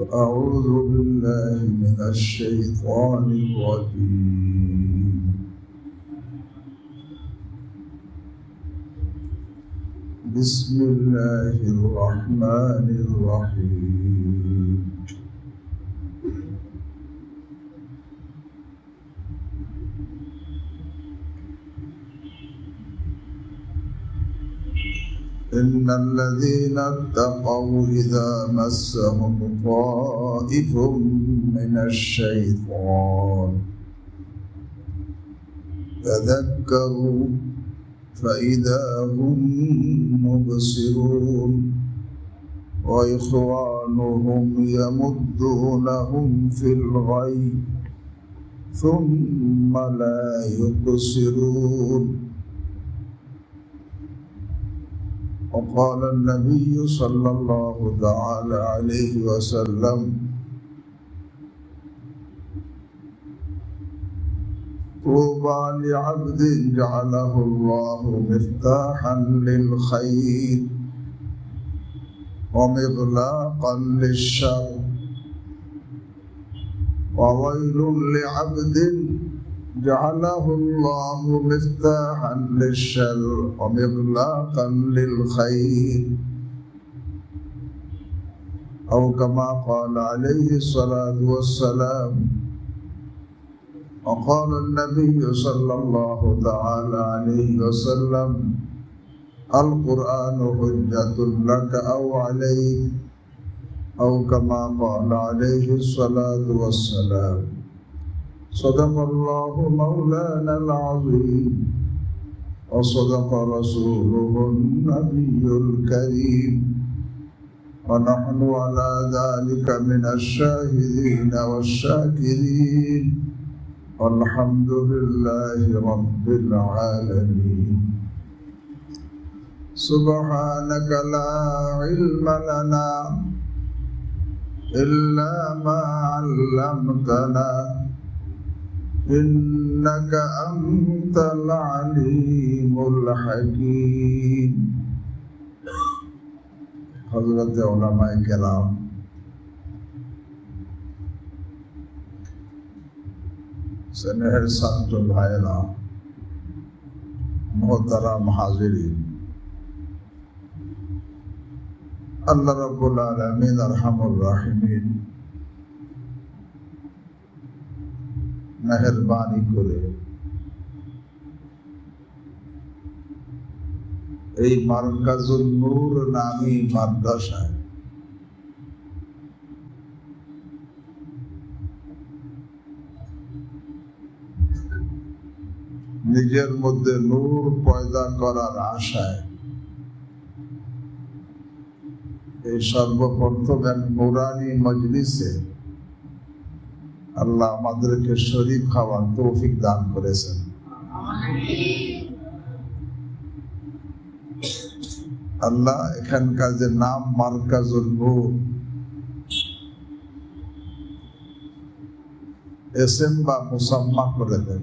أعوذ بالله من الشيطان الرجيم بسم الله الرحمن الرحيم إن الذين اتقوا إذا مسهم طائف من الشيطان تذكروا فإذا هم مبصرون وإخوانهم يمدونهم في الغي ثم لا يقصرون وقال النبي صلى الله تعالى عليه وسلم طوبى لعبد جعله الله مفتاحا للخير ومغلاقا للشر وويل لعبد جعله الله مفتاحا للشر ومغلاقا للخير أو كما قال عليه الصلاة والسلام وقال النبي صلى الله تعالى عليه وسلم القرآن حجة لك أو عليك أو كما قال عليه الصلاة والسلام صدق الله مولانا العظيم وصدق رسوله النبي الكريم ونحن على ذلك من الشاهدين والشاكرين والحمد لله رب العالمين سبحانك لا علم لنا إلا ما علمتنا إنك أنت العليم الحكيم حضرت علماء کرام স্নেহের ছাত্র ভাইয়েরা মুহতারাম হাজিরিন আল্লাহ রাব্বুল আলামিন আরহামুর রাহিমিন মেহেরবানি করে এই মারকাজুন নূর নামী মাদ্রাসায় নিজের মধ্যে নূর পয়দা করার আশায় এই সর্বপ্রথম এক নুরানি মজলিসে আল্লাহ আমাদেরকে শরীক হওয়ার তৌফিক দান করেছেন। আল্লাহ এখানকার যে নাম মারকাজুল নূর এসএম বা মুসাম্মা করে দেন,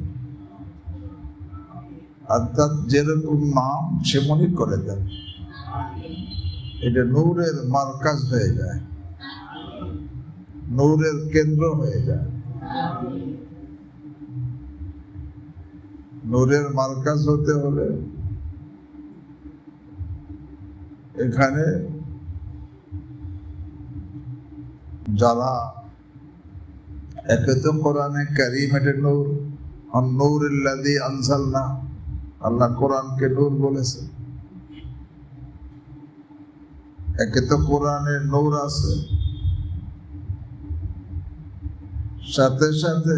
অর্থাৎ যেরকম নাম সেমনই করে দেন, এটা নূরের মারকাজ হয়ে যায়, নূরের কেন্দ্র হয়ে যায়। নূরের মারকাজ হতে হলে এখানে যারা একে তো কোরআনে কারীম এটা নূর, নূরুল্লাযী আনজালনা, আল্লাহ কোরআনকে নূর বলেছে। একে তো কোরআনে নূর আছে, সাথে সাথে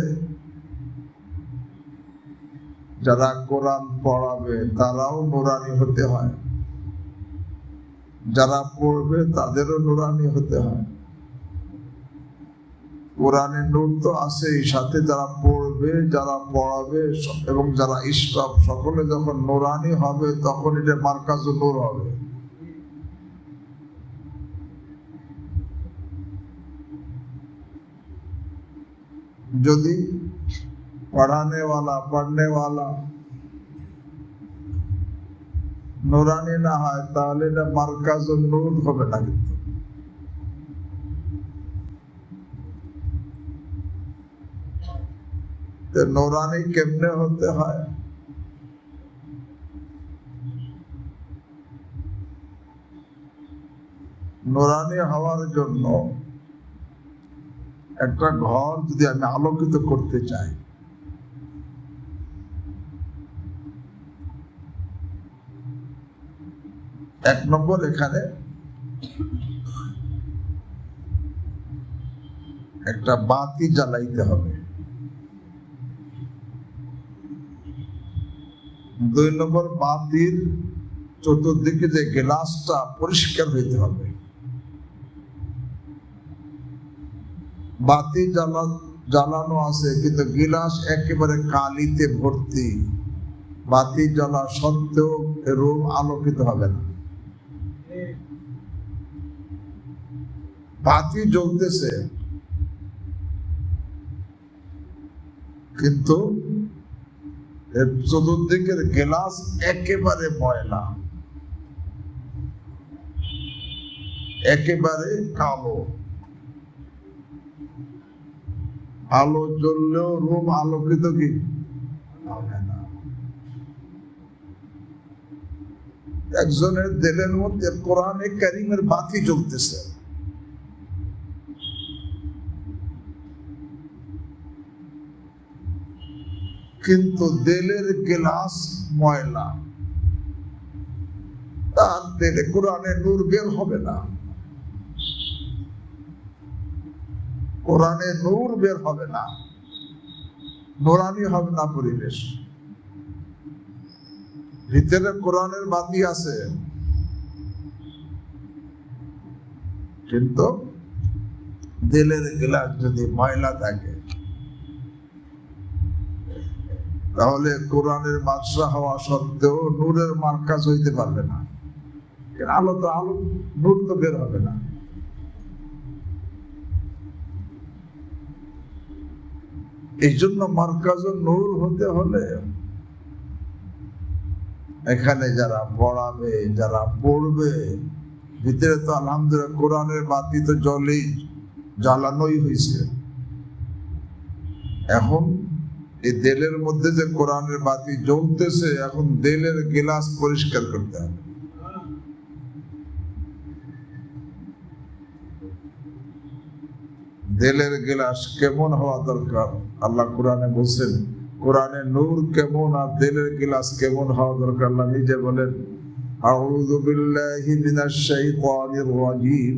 যারা কোরআন পড়াবে তারাও নুরানি হতে হয়, যারা পড়বে তাদেরও নুরানি হতে হয়। কোরআনের নূর তো আছেই, সাথে যারা পড়বে, যারা পড়াবে এবং যারা ইসলাম সকলে যখন নুরানি হবে তখন এটা মারকাজুন নূর হবে। যদি পড়নে ওয়ালা নুরানি না হয় তাহলে এটা মারকাজুন নূর হবে না। কিন্তু তো নূরানি কেমনে হতে হয়? নূরানি হওয়ার জন্য একটা ঘর যদি আমি আলোকিত করতে চাই, এক নম্বর এখানে একটা বাতি জ্বালাইতে হবে। দুই নম্বর, বাতির চতুর্দিকে যে গ্লাসটা পরিষ্কার হইতে হবে। বাতি জ্বালানো আছে কিন্তু গিলাস একেবারে কালিতে ভর্তি, বাতি জ্বালা সত্ত্বেও রুম আলোকিত হবে না। বাতি জ্বলতেছে কিন্তু চতুর্দিকের গ্লাস একেবারে ময়লা, একেবারে কালো। আলো জ্বললেও রুম আলোকিত কি হবে না। একজনের দিলের মধ্যে কোরআনে কারীমের বাতি জ্বলতেছে, কিন্তু দিলের গ্লাস ময়লা, তার দিলে কোরআনে নূর বের হবে না, কোরআনে নূর বের হবে না, নূরানি হবে না পরিবেশ। ভিতরে কোরআনের বাতি আছে কিন্তু দিলের গ্লাস যদি ময়লা থাকে তাহলে কোরআনের মাদ্রাসা হওয়া সত্ত্বেও নূরের মার্কাজ হইতে পারবে না। আলো তো আলো, নূর তো বের হবে না। এই জন্য মার্কাজ নূর হতে হলে এখানে যারা পড়াবে, যারা পড়বে, ভিতরে তো আলহামদুলিল্লাহ কোরআনের বাতি তো জ্বালানোই হয়েছে। এখন এই দিলের মধ্যে যে কোরআনের বাতি জ্বলতেছে, এখন দিলের গিলাস পরিষ্কার করতে হবে। দিলের গিলাস কেমন হওয়া দরকার আল্লাহ কোরআনে বলছেন। কোরআনে নূর কেমন আর দিলের গিলাস কেমন হওয়া দরকার আল্লাহ নিজে বলেন, আউযু বিল্লাহি মিনাশ শাইতানির রাজীম,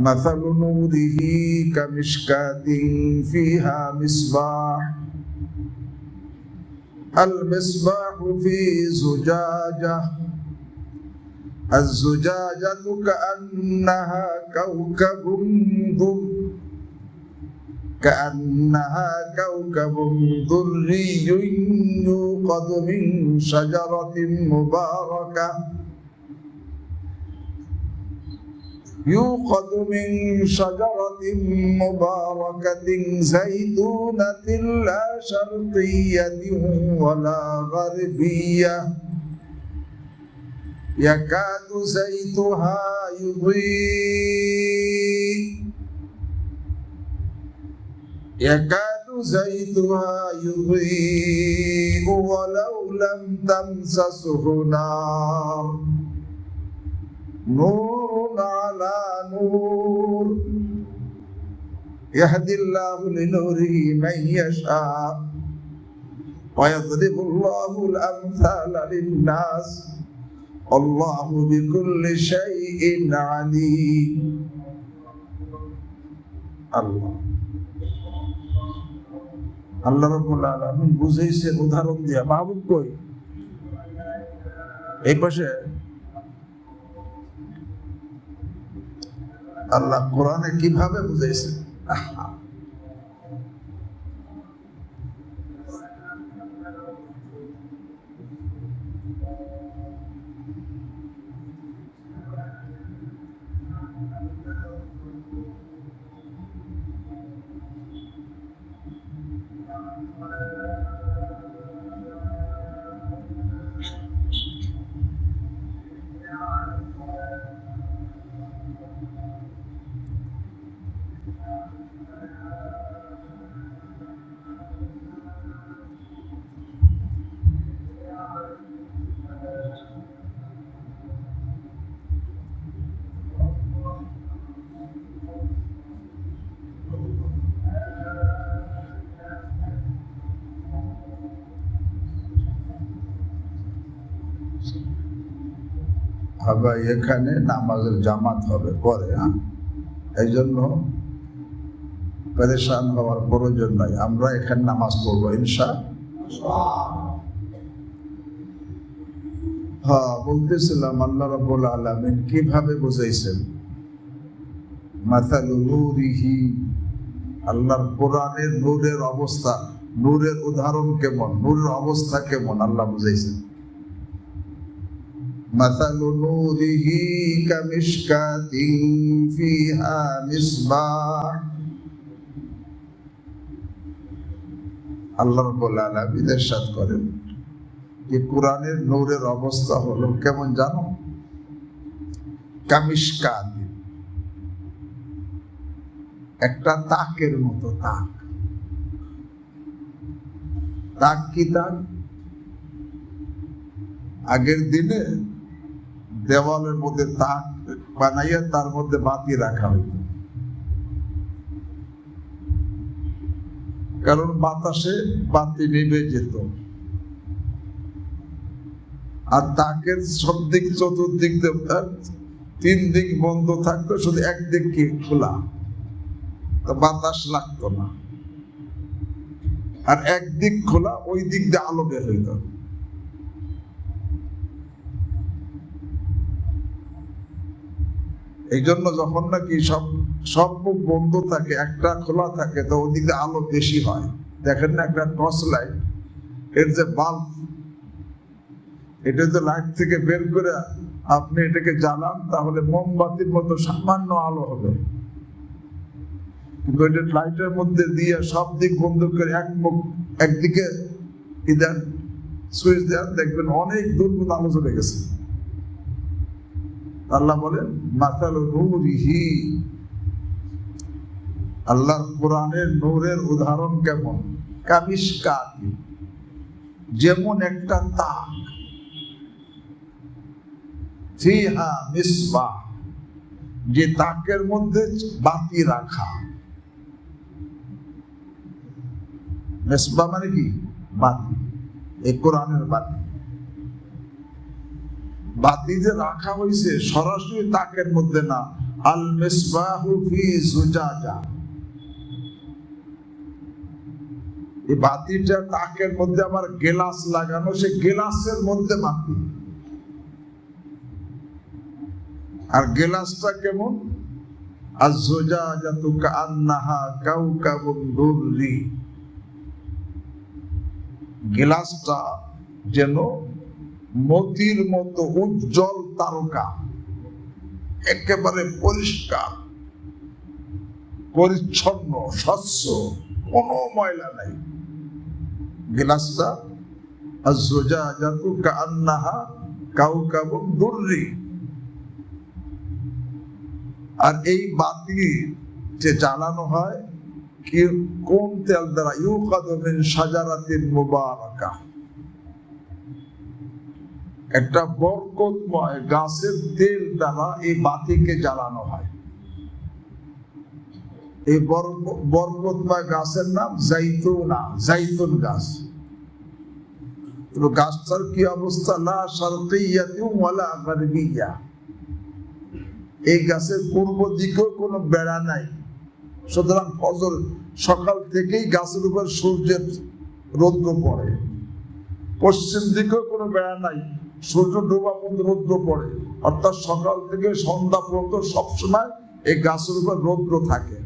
মাসালু নূরিহি কামিশকাতিন ফিহা মিসবাহ, আল মিসবাহু ফি জুজাজাহ, الزجاجة كأنها كوكب دري يوقد من شجرة مباركة زيتونة لا شرقية ولا غربية يكاد زيتها يضيء ولو لم تمسسه نار نور على نور يهدي الله لنوره من يشاء ويضرب الله الأمثال للناس والله بكل شيء عليم। আল্লাহ রাব্বুল আলামিন বুঝাইছেন উদাহরণ দিয়া। মাহবুব কই? এই পাশে আল্লাহ কোরআনে কিভাবে বুঝাইছেন। হবে, এখানে নামাজের জামাত হবে পরে। এই জন্য পেরেশান হওয়ার প্রয়োজন নাই, আমরা এখানে নামাজ পড়বো ইনশাআল্লাহ। বলতেছিলাম আল্লাহ রাব্বুল আলামিন কিভাবে বুঝাইছেন মাসালু নূরিহি, আল্লাহর কোরআনের নূরের অবস্থা, নূরের উদাহরণ কেমন, নূরের অবস্থা কেমন আল্লাহ বুঝাইছেন। মাসালু নূরিহি কামিশকাতিন ফিহা মিসবাহ, আল্লাহ রাব্বুল আলামিন ইরশাদ করেন যে কোরআনের নূরের অবস্থা হলো কেমন জানো? কামিশকাত, একটা তাকের মতো। তাক কি তাক? আগের দিনে দেওয়ালের মধ্যে তাক বানাইয়া তার মধ্যে বাতি রাখা হইত, কারণ বাতাসে বাতি নিভে যেত। আর তাকের সব দিক চতুর্দিক তিন দিক বন্ধ থাকতো, শুধু একদিক কি খোলা, বাতাস লাগতো না। আর একদিক খোলা, ওই দিক দিয়ে আলো বের হইত। এই জন্য যখন নাকি সব মুখ বন্ধ থাকে, একটা খোলা থাকে, তো ওই দিক দিয়ে আলো বেশি হয়। দেখেন না একটা টর্চ লাইট, এর যে বাল্ব, এটা যে লাইট থেকে বের করে আপনি এটাকে জ্বালান, তাহলে মোমবাতির মতো সামান্য আলো হবে। কিন্তু এটা লাইটের মধ্যে দিয়ে সব দিক বন্ধ করে একদিকে দেন, সুইচ দেন, দেখবেন অনেক দূর পর্যন্ত আলো চলে গেছে। আল্লাহ বলেন মাসালু নূরিহি, আল্লাহর কোরআনের নূরের উদাহরণ কেমন? কামিশকাত, যেমন একটা তাক, ফিহা মিসবাহ, যে তাকের মধ্যে বাতি রাখা। মিসবাহ মানে কি? বাতি। এই কোরআনের বাতি, বাতি যে রাখা হয়েছে সরাসরি তাকের মধ্যে না। আল মিসবাহু ফি জুজাজা, এই বাতিটা তাকের মধ্যে আবার গ্লাস লাগানো, সে গ্লাসের মধ্যে বাতি। আর গ্লাসটা কেমন? আজ-জুজাজাতু কাআন্নাহা কাওকাবুন দুররি, গ্লাসটা যেন মতির মতো উজ্জ্বল তারকা, একেবারে পরিষ্কার পরিচ্ছন্ন স্বচ্ছ, কোনো ময়লা নাই। গ্লাসটা আজ-জুজাজাতু কাআন্নাহা কাওকাবুন দুররি। আর এই বাতি যে জ্বালানো হয় কি কোন তেল দ্বারা? ইউকাদু মিন শাজারাতিন মুবারাকা, একটা বরকতময় গাছের তেল দ্বারা এই বাতিকে জ্বালানো হয়। এই বরকতময় গাছের নাম জাইতুনা, জাইতুন গাছ। তো গাছটার কি অবস্থা? লা শারকিয়াতিন ওয়ালা গারবিয়া, এই গাছের পূর্ব দিকেও কোনো বেড়া নাই। সুতরাং ফজর সকাল থেকেই গাছের উপর সূর্যের রৌদ্র পড়ে। পশ্চিম দিকেও কোনো বেড়া নাই, সূর্য ডোবা পর্যন্ত রৌদ্র পড়ে। অর্থাৎ সকাল থেকে সন্ধ্যা পর্যন্ত সবসময় এই গাছের উপর রৌদ্র থাকে,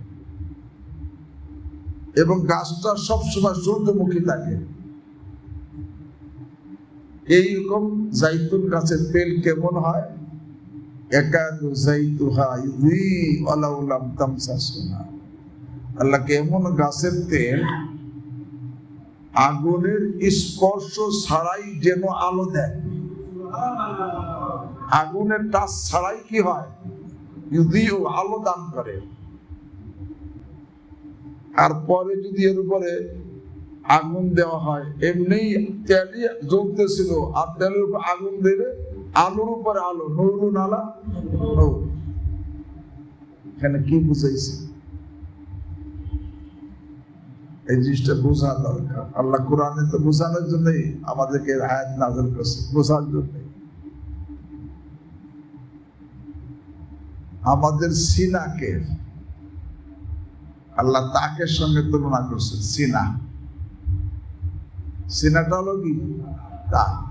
এবং গাছটা সবসময় সূর্যমুখী থাকে। এইরকম জাইতুন গাছের তেল কেমন হয়? একাদু যাইতুহা ইউযি ওয়ালাউ লাম তামসাসুহা, আল্লাহ কেমন গাছের তেল আগুনের স্পর্শ ছাড়াই যেন আলো দেয়। আগুনের টাচ ছাড়াই কি হয়? ইউযিউ, আলো দান করে। আর পরে যদি এর উপরে আগুন দেওয়া হয়, এমনি তেলই জ্বলতেছিল, আর তেলের উপর আগুন দিলে আলোর উপরে আলো, নূরুন আলা নূর। এখানে কি বুঝাইছে? এই জিনিসটা বোঝা দরকার। আল্লাহ কোরআনে তো বোঝানোর জন্যই আমাদেরকে আয়াত নাযিল করেছে, বোঝার জন্য। আমাদের সিনাকে আল্লাহ তাকের সঙ্গে তুলনা করছে। সিনাটা হলো কি? তাক।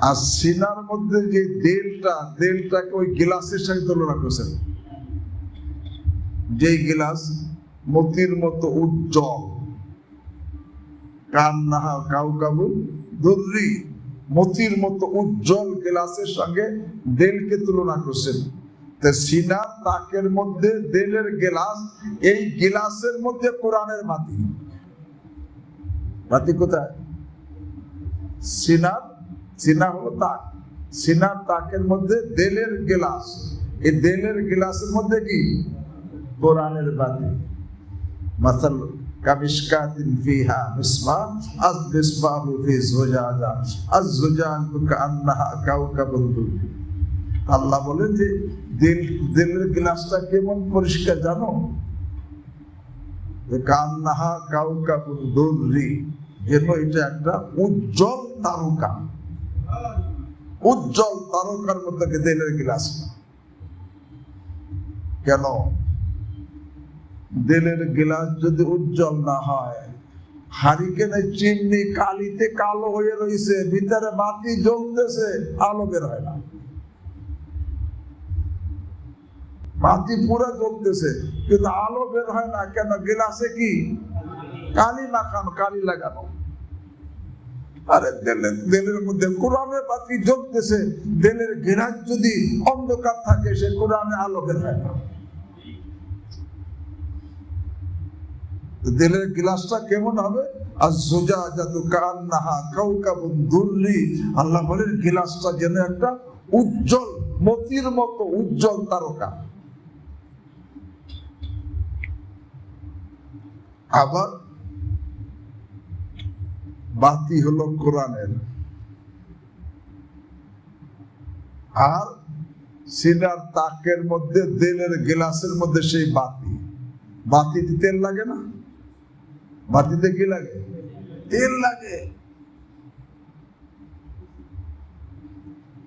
আর সিনার মধ্যে যে দেলটাকে ওই গিলাসের সঙ্গে তুলনা করছেন। যেই গিলাস মতির মতো উজ্জ্বল, কান্নাহা কাউকাবুল দুররি, মতির মতো উজ্জ্বল গিলাসের সঙ্গে দেলকে তুলনা করছেন। সিনা তাকের মধ্যে দেলের গিলাস, এই গিলাসের মধ্যে কোরআনের বাতি। বাতি কোথায়? সিনা হলো তাক, সিনার তাকের মধ্যে দেলের গিলাস, এই দেলের গিলাসের মধ্যে কি? কোরআনের বাতি। মাসাল কামিশকাতিন ফিহা মিসবাহ আল-মিসবাহু ফি যুজাজা আয-যুজাজু কাআন্নাহা কাওকাবুন দুররি। আল্লাহ বলেন যে দিলের গ্লাসটা কেমন পরিষ্কার জানো? কাআন্নাহা কাওকাবুন দুররি, যেন এটা একটা উজ্জ্বল তারকা। উজ্জ্বল তারকার মধ্যে দিলের গ্লাসটা। কেন? দিলের গ্লাস যদি উজ্জ্বল না হয়, হারিকেনের চিমনি কালিতে কালো হয়ে রয়েছে, ভিতরে বাতি জ্বলতেছে, আলো বের হয় না। বাতি পুরো জ্বলতেছে কিন্তু আলো বের হয় না। কেন? গ্লাসে কি কালি মাখানো, কালি লাগানো। আরে দিলের মধ্যে কোরআনের বাতি জ্বলতেছে, দিলের গ্লাস যদি অন্ধকার থাকে, সে কোরআনে আলো বের হয় না। দিলের গ্লাসটা কেমন হবে? আয-যুজাজাতু কাআন্নাহা কাওকাবুন দুররি। আল্লাহ বলেন গ্লাসটা যেন একটা উজ্জ্বল মতির মতো উজ্জ্বল তারকা। আবার বাতি হলো কোরআনের, আর সিনার তাকের মধ্যে দিলের গ্লাসের মধ্যে সেই বাতি। বাতিতে তেল লাগে না? বাতিতে কি লাগে? তেল লাগে।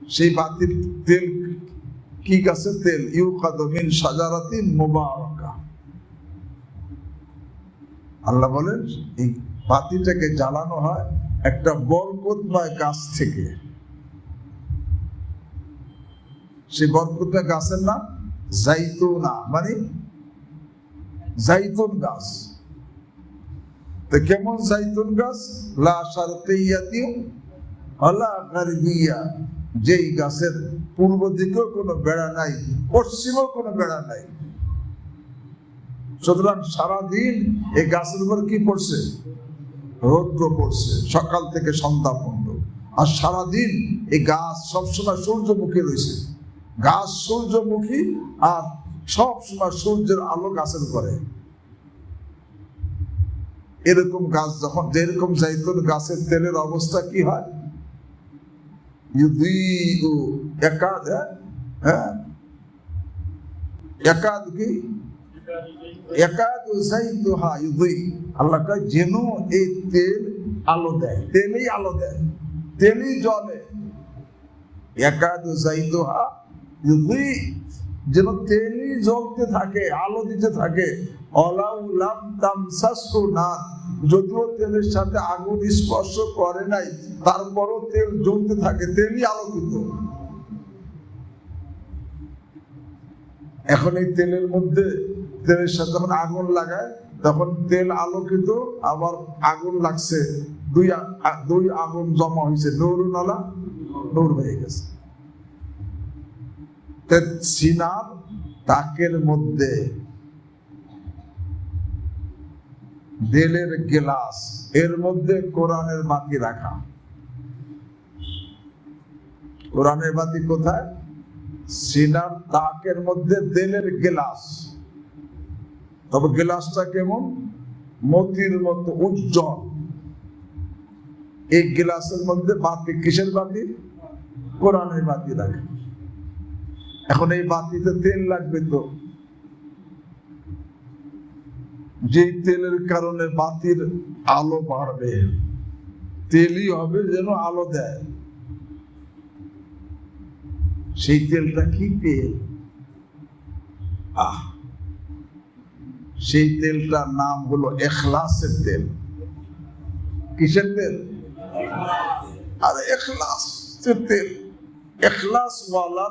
সেই বাতির তেল কি গাছের তেল? ইউকাদু মিন শাজারাতিন মুবারাকা। আল্লাহ বলেন এই বাতিটাকে জ্বালানো হয় একটা বরকতময় গাছ থেকে। সেই বরকতময় গাছের নাম জাইতুনা, মানে জাইতুন গাছ। তো কেমন জাইতুন গাছ? লা শারকিয়াতি ওয়ালা গারবিয়া, যেই গাছের পূর্ব দিকেও কোনো বেড়া নাই, পশ্চিমেও কোনো বেড়া নাই। সুতরাং সারাদিন এই গাছের উপর কি পড়ছে? রৌদ্র পড়ছে, সকাল থেকে সন্ধ্যা পর্যন্ত। আর সারাদিন এই গাছ সবসময় সূর্যমুখী রয়েছে। গাছ সূর্যমুখী, আর সবসময় সূর্যের আলো গাছের উপরে। এরকম গাছ যখন, যেরকম জাইতুন গাছের তেলের অবস্থা কি হয়? ইউদিউ একাদ, একাদ কি একাদু যাইতুহা ইউদি। আল্লাহ কয় যেন এই তেল আলো দেয়, তেলই আলো দেয়, তেলই জ্বলে। একাদু যাইতুহা ইউদি, যেন তেলই জ্বলতে থাকে, আলো দিতে থাকে। অলাউ লাম তামসাসহু নার, যদিও তেলের সাথে আগুন স্পর্শ করে নাই, তারপরও তেল জ্বলতে থাকে, তেলই আলোকিত। এখন এই তেলের মধ্যে, তেলের সাথে যখন আগুন লাগায় তখন তেল আলোকিত, আবার আগুন লাগছে, দুই আগুন জমা হয়েছে, নূরুন আলা নূর হয়ে গেছে। সিনার তাকের মধ্যে দিলের গ্লাস, এর মধ্যে কোরআনের বাতি রাখা। কোরআনের বাতি কোথায়? সিনার তাকের মধ্যে দিলের গ্লাস। তবে গ্লাসটা কেমন? মতির মতো উজ্জ্বল। এই গ্লাসের মধ্যে বাতি, কিসের বাতি? কোরআনের বাতি রাখা। এখন এই বাতিতে তেল লাগবে, তো যে তেলের কারণে বাতির আলো বাড়বে, তেলই হবে যেন আলো দেয়। সেই তেলটা কি তেল? সেই তেলটার নাম হলো ইখলাসের তেল। কিসের তেল? আরে ইখলাসের তেল। ইখলাস ওয়ালা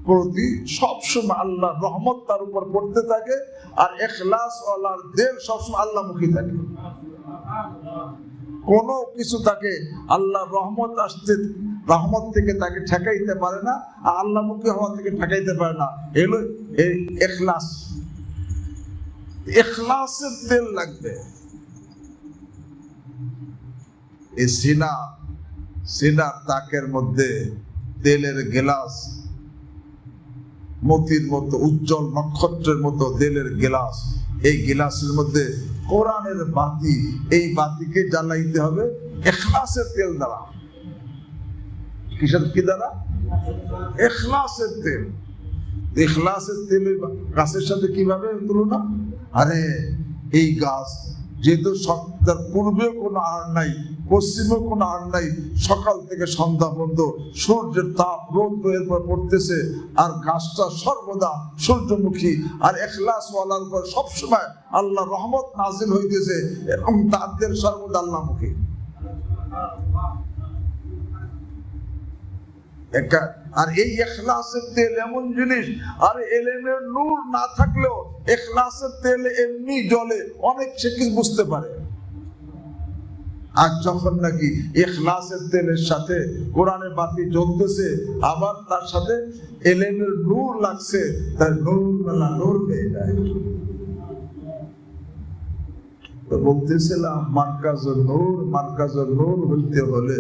প্রতি সবসময় আল্লাহর রহমত তার উপর পড়তে থাকে, আর ইখলাস ওয়ালার দিল সবসময় আল্লাহমুখী থাকে। কোনো কিছু তাকে আল্লাহর রহমত আসতে, রহমত থেকে তাকে ঠেকাইতে পারে না, আর আল্লাহমুখী হওয়া থেকে ঠেকাইতে পারে না। এগুলো এই ইখলাস। ইখলাসের তেল লাগবে। এই সিনার তাকের মধ্যে তেলের গ্লাস, মতির মতো উজ্জ্বল নক্ষত্রের মতো তেলের গ্লাস, এই গ্লাসের মধ্যে কোরআনের বাতি, এই বাতিকে জ্বালাইতে হবে ইখলাসের তেল দ্বারা। কিসের কি দ্বারা? ইখলাসের তেল। ইখলাসের তেল গাছের সাথে কিভাবে তুলনা? আরে এই গাছ যেহেতু তার পূর্বেও কোনো আহার নাই, পশ্চিমেও কোনো আহার নাই, সকাল থেকে সন্ধ্যা পর্যন্ত সূর্যের তাপ রোদ এর পর পড়তেছে, আর গাছটা সর্বদা সূর্যমুখী, আর ইখলাস ওয়ালার উপর সবসময় আল্লাহ রহমত নাজিল হইতেছে, এবং তাদের সর্বদা আল্লাহমুখী। আর এই ইখলাসের তেল এমন জিনিস, আর ইলমের নূর না থাকলেও ইখলাসের তেল এমনি জ্বলে, অনেক সে কিছু বুঝতে পারে। আর যখন নাকি ইখলাসের তেলের সাথে কোরআনের বাতি জ্বলতেছে, আবার তার সাথে ইলমের নূর লাগছে, তার নূর হয়ে যায়। তো বলতেছিলাম মার্কাজুল নূর হইতে হলে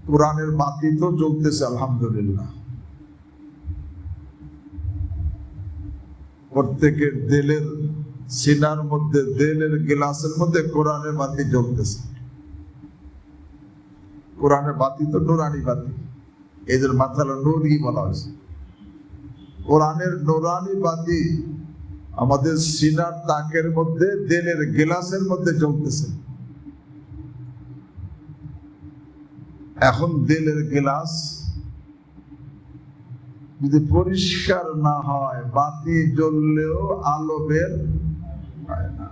কোরআনের বাতি তো জ্বলতেছে আলহামদুলিল্লাহ, প্রত্যেকের দিলের সিনার মধ্যে, দিলের গ্লাসের মধ্যে কোরআনের বাতি জ্বলতেছে। কোরআনের বাতি তো নুরানি বাতি, এদের মাথার নূরই বলা হয়েছে। কোরআনের নুরানি বাতি আমাদের সিনার তাকের মধ্যে, দিলের গ্লাসের মধ্যে জ্বলতেছে। এখন দিলের গ্লাস যদি পরিষ্কার না হয়, বাতি জ্বললেও আলো বের হয় না,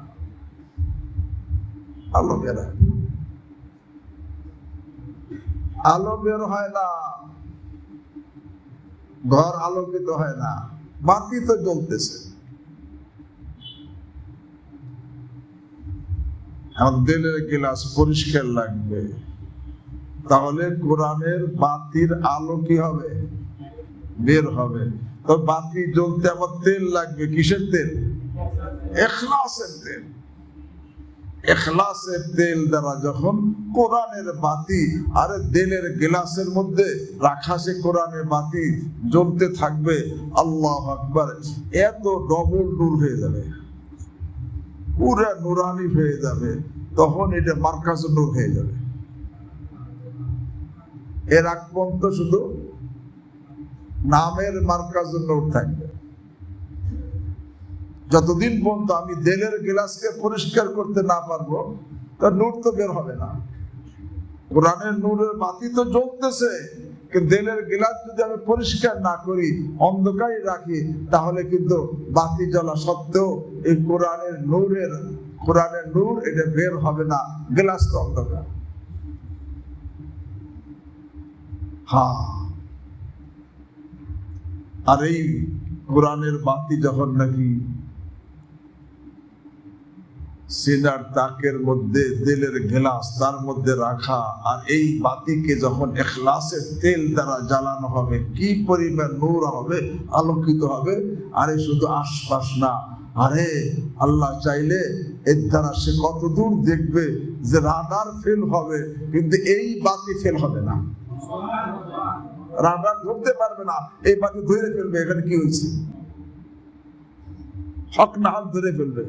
আলো বের হয় না, আলো বের হয় না, ঘর আলোকিত হয় না, বাতি তো জ্বলতেছে। আমার দিলের গ্লাস পরিষ্কার লাগবে, তাহলে কোরআনের বাতির আলো কি হবে? বের হবে। তো বাতি জ্বলতে আমার তেল লাগবে। কিসের তেল? ইখলাসের তেল। ইখলাসের তেল দ্বারা যখন কোরআনের বাতি আর দিলের গ্লাসের মধ্যে রাখা সে কোরআনের বাতি জ্বলতে থাকবে, আল্লাহু আকবার, এত ডবল নূর হয়ে যাবে, পুরা নুরানি হয়ে যাবে। তখন এটা মার্কাজুন নূর হয়ে যাবে। এর আগ পর্যন্ত শুধু নামের মার্কাজুন নূর থাকবে। যতদিন পর্যন্ত আমি দিলের গ্লাসকে পরিষ্কার করতে না পারবো, তার নূর তো বের হবে না। কোরআনের নূরের বাতি তো জ্বলতেছে, কিন্তু দিলের গ্লাস যদি আমি পরিষ্কার না করি, অন্ধকারে রাখি, তাহলে কিন্তু বাতি জ্বলা সত্ত্বেও এই কোরআনের নূর এটা বের হবে না, গ্লাস তো অন্ধকার। আর এই কোরআনের বাতি যখন নাকি সিনার তাকের মধ্যে, দিলের গ্লাস তার মধ্যে রাখা, আর এই বাতিকে যখন ইখলাসের তেল দ্বারা জ্বালানো হবে, কি পরিমাণ নূর হবে, আলোকিত হবে। আরে শুধু আশপাশ না, আরে আল্লাহ চাইলে এর দ্বারা সে কত দূর দেখবে যে রাডার ফেল হবে, কিন্তু এই বাতি ফেল হবে না। রাডার ধরতে পারবে না, এই বাতি ধরে ফেলবে এখানে কি হয়েছে, হক না হক ধরে ফেলবে।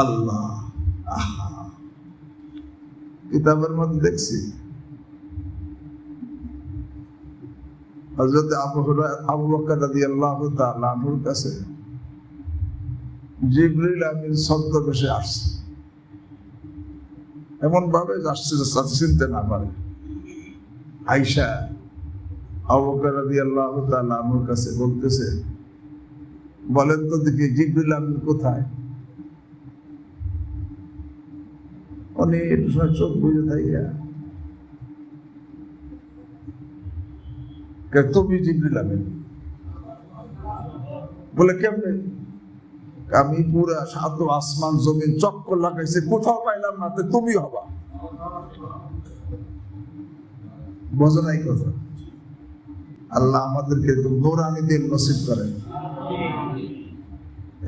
আল্লাহ, কিতাবের মধ্যে দেখছি হযরত আবু বকর রাদিয়াল্লাহু তাআলা আনহুর কাছে জিবরিল আমিন ছদ্মবেশে আসছে, এমন ভাবে আসছে যে চিনতে না পারে। আয়েশা আবু বকর রাদিয়াল্লাহু তাআলা আনহুর কাছে বলতেছে, বলেন তো দেখি জিবরিল আমিন কোথায়? উনি একটু সময় চোখ বুঝে থাইয়া, তুমি জিবরিল আমিন? বলে কেমনে? আমি পুরা সাত আসমান জমিন চক্কর লাগাইছে, কোথাও পাইলাম না, তুমি হবা। বোঝো নাই কথা? আল্লাহ আমাদেরকে নূরানি দিল নসিব করেন।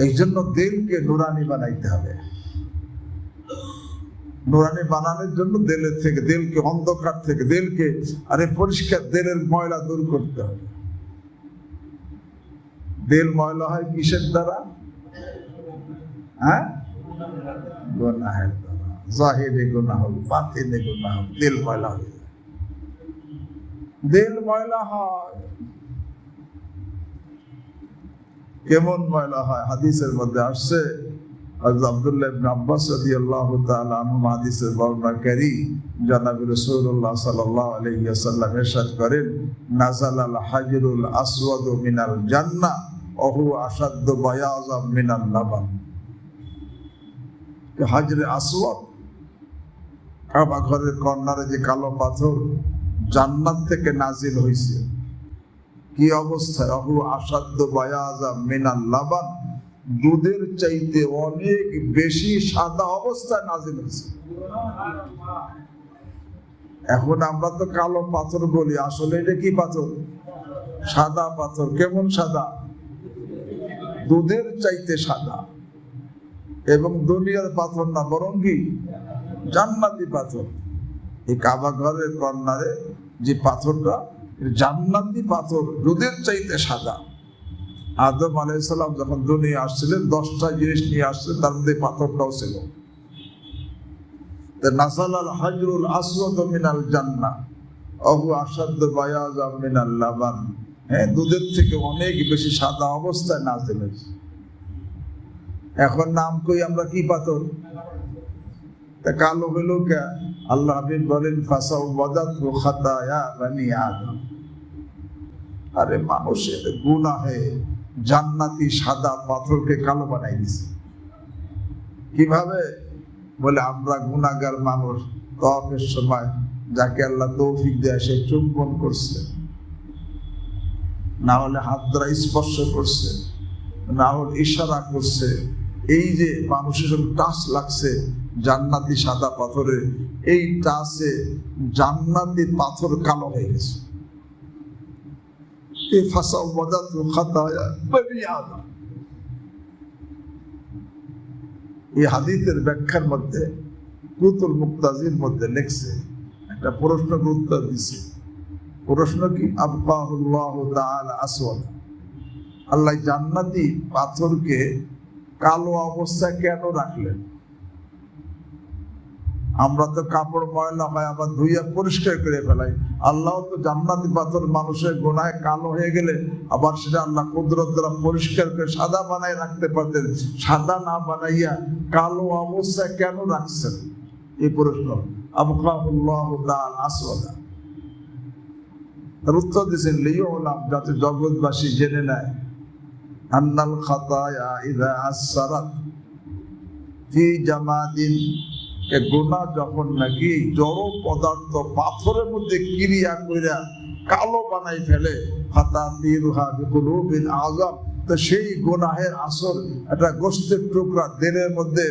এই জন্য দিলকে নূরানি বানাইতে হবে। নূরানি বানানোর জন্য দিলের থেকে, দিলকে অন্ধকার থেকে, দিলকে পরিষ্কার, দিলের ময়লা দূর করতে হবে। দিল ময়লা হয় কিসের দ্বারা? গুনাহের দ্বারা। জাহিরে গুনাহ হোক, বাতিনে গুনাহ হোক, দিল ময়লা হয়ে যায়। দিল ময়লা হয়। কেমন ময়লা হয়? হাদিসের মধ্যে আসছে, হযরত আব্দুল্লাহ ইবনে আব্বাস রাদিয়াল্লাহু তাআলা আনহু হাদিসের বর্ণনাকারী জনাব রাসূলুল্লাহ সাল্লাল্লাহু আলাইহি ওয়াসাল্লাম ইরশাদ করেন, নাযালাল হাজরুল আসওয়াদ মিনাল জান্নাহ ওয়া হুয়া আশাদ্দু বায়াযাম মিনাল লাবান। হাজরে আসওয়াদ, কাবা ঘরের কর্নারে যে কালো পাথর, জান্নাত থেকে নাজিল হয়েছে। কি অবস্থায়? ওয়া হুয়া আশাদ্দু বায়াযাম মিনাল লাবান, দুধের চাইতে অনেক বেশি সাদা অবস্থায় নাজিল হয়েছে। এখন আমরা তো কালো পাথর বলি, আসলে এটা কি পাথর? সাদা পাথর। কেমন সাদা? দুধের চাইতে সাদা। এবং দুনিয়ার পাথর না, বরং কি জান্নাতি পাথর। এই কাবা ঘরের কর্নারে যে পাথরটা, জান্নাতি পাথর, দুধের চাইতে সাদা। আদম আলাইহিস সালাম যখন দুনিয়া আসছিলেন 10টা জিনিস নিয়ে আসছিলেন, তার মধ্যে পাথরটাও ছিল। নাযালাল হাজরুল আসওয়াদ মিনাল জান্নাহ ওয়া হুয়া আশাদ্দু বায়াযাম মিনাল লাবান। দুধের থেকে অনেক বেশি সাদা অবস্থায় নাজিল হয়েছে। এখন নাম কই আমরা কি পাথর? তা কালো হলো কে? আল্লাহ হাবিব বলেন, ফাসাওয়াদাতু খাতায়া বানি আদম। আরে মানুষের গুনাহে জান্নাতি সাদা পাথরকে কালো বানাই দিছে। কিভাবে? বলে আমরা গুনাহগার মানুষ, তওয়াফের সময় যাকে আল্লাহ তৌফিক দেয় সে চুম্বন করছে, না হলে হাত দ্বারা স্পর্শ করছে, না হলে ইশারা করছে। এই যে মানুষের সব টাচ লাগছে জান্নাতি সাদা পাথরে, এই টাচে জান্নাতি পাথর কালো হয়ে গেছে। এই হাদিসের ব্যাখ্যার মধ্যে কুতুল মুক্তাজির মধ্যে লেখছে, একটা প্রশ্নকে উত্তর দিছে। প্রশ্ন কি? আবকাহুল্লাহু তাআলা আসওয়াদ, আল্লাহ জান্নাতি পাথরকে কালো অবস্থায় কেন রাখলেন? আমরা তো কাপড় ময়লা হয় আবার ধুইয়া পরিষ্কার করে ফেলাই। আল্লাহ তো জান্নাতি পাথর মানুষের গুনাহে কালো হয়ে গেলে আবার সেটা আল্লাহ কুদরত দ্বারা পরিষ্কার করে সাদা বানাই রাখতে পারতেন। সাদা না বানাইয়া কালো অবস্থায় কেন রাখছেন? এই প্রশ্ন। আবকাহুল্লাহু তাআলা আসওয়াদা, তার উত্তর দিয়েছেন, লিউলাম, যাতে জগৎবাসী জেনে নেয়, আন্নাল খাতায়া ইযা আসসারাত ফি জামাদিন, গুনাহ যখন নাকি জড় পদার্থ পাথরের মধ্যে ক্রিয়া কইরা কালো বানাই ফেলে, ফাতাতিরুহা বিকুলুবিন আযাম, তো সেই গুনাহের আসর একটা গোশতের টুকরা দিলের মধ্যে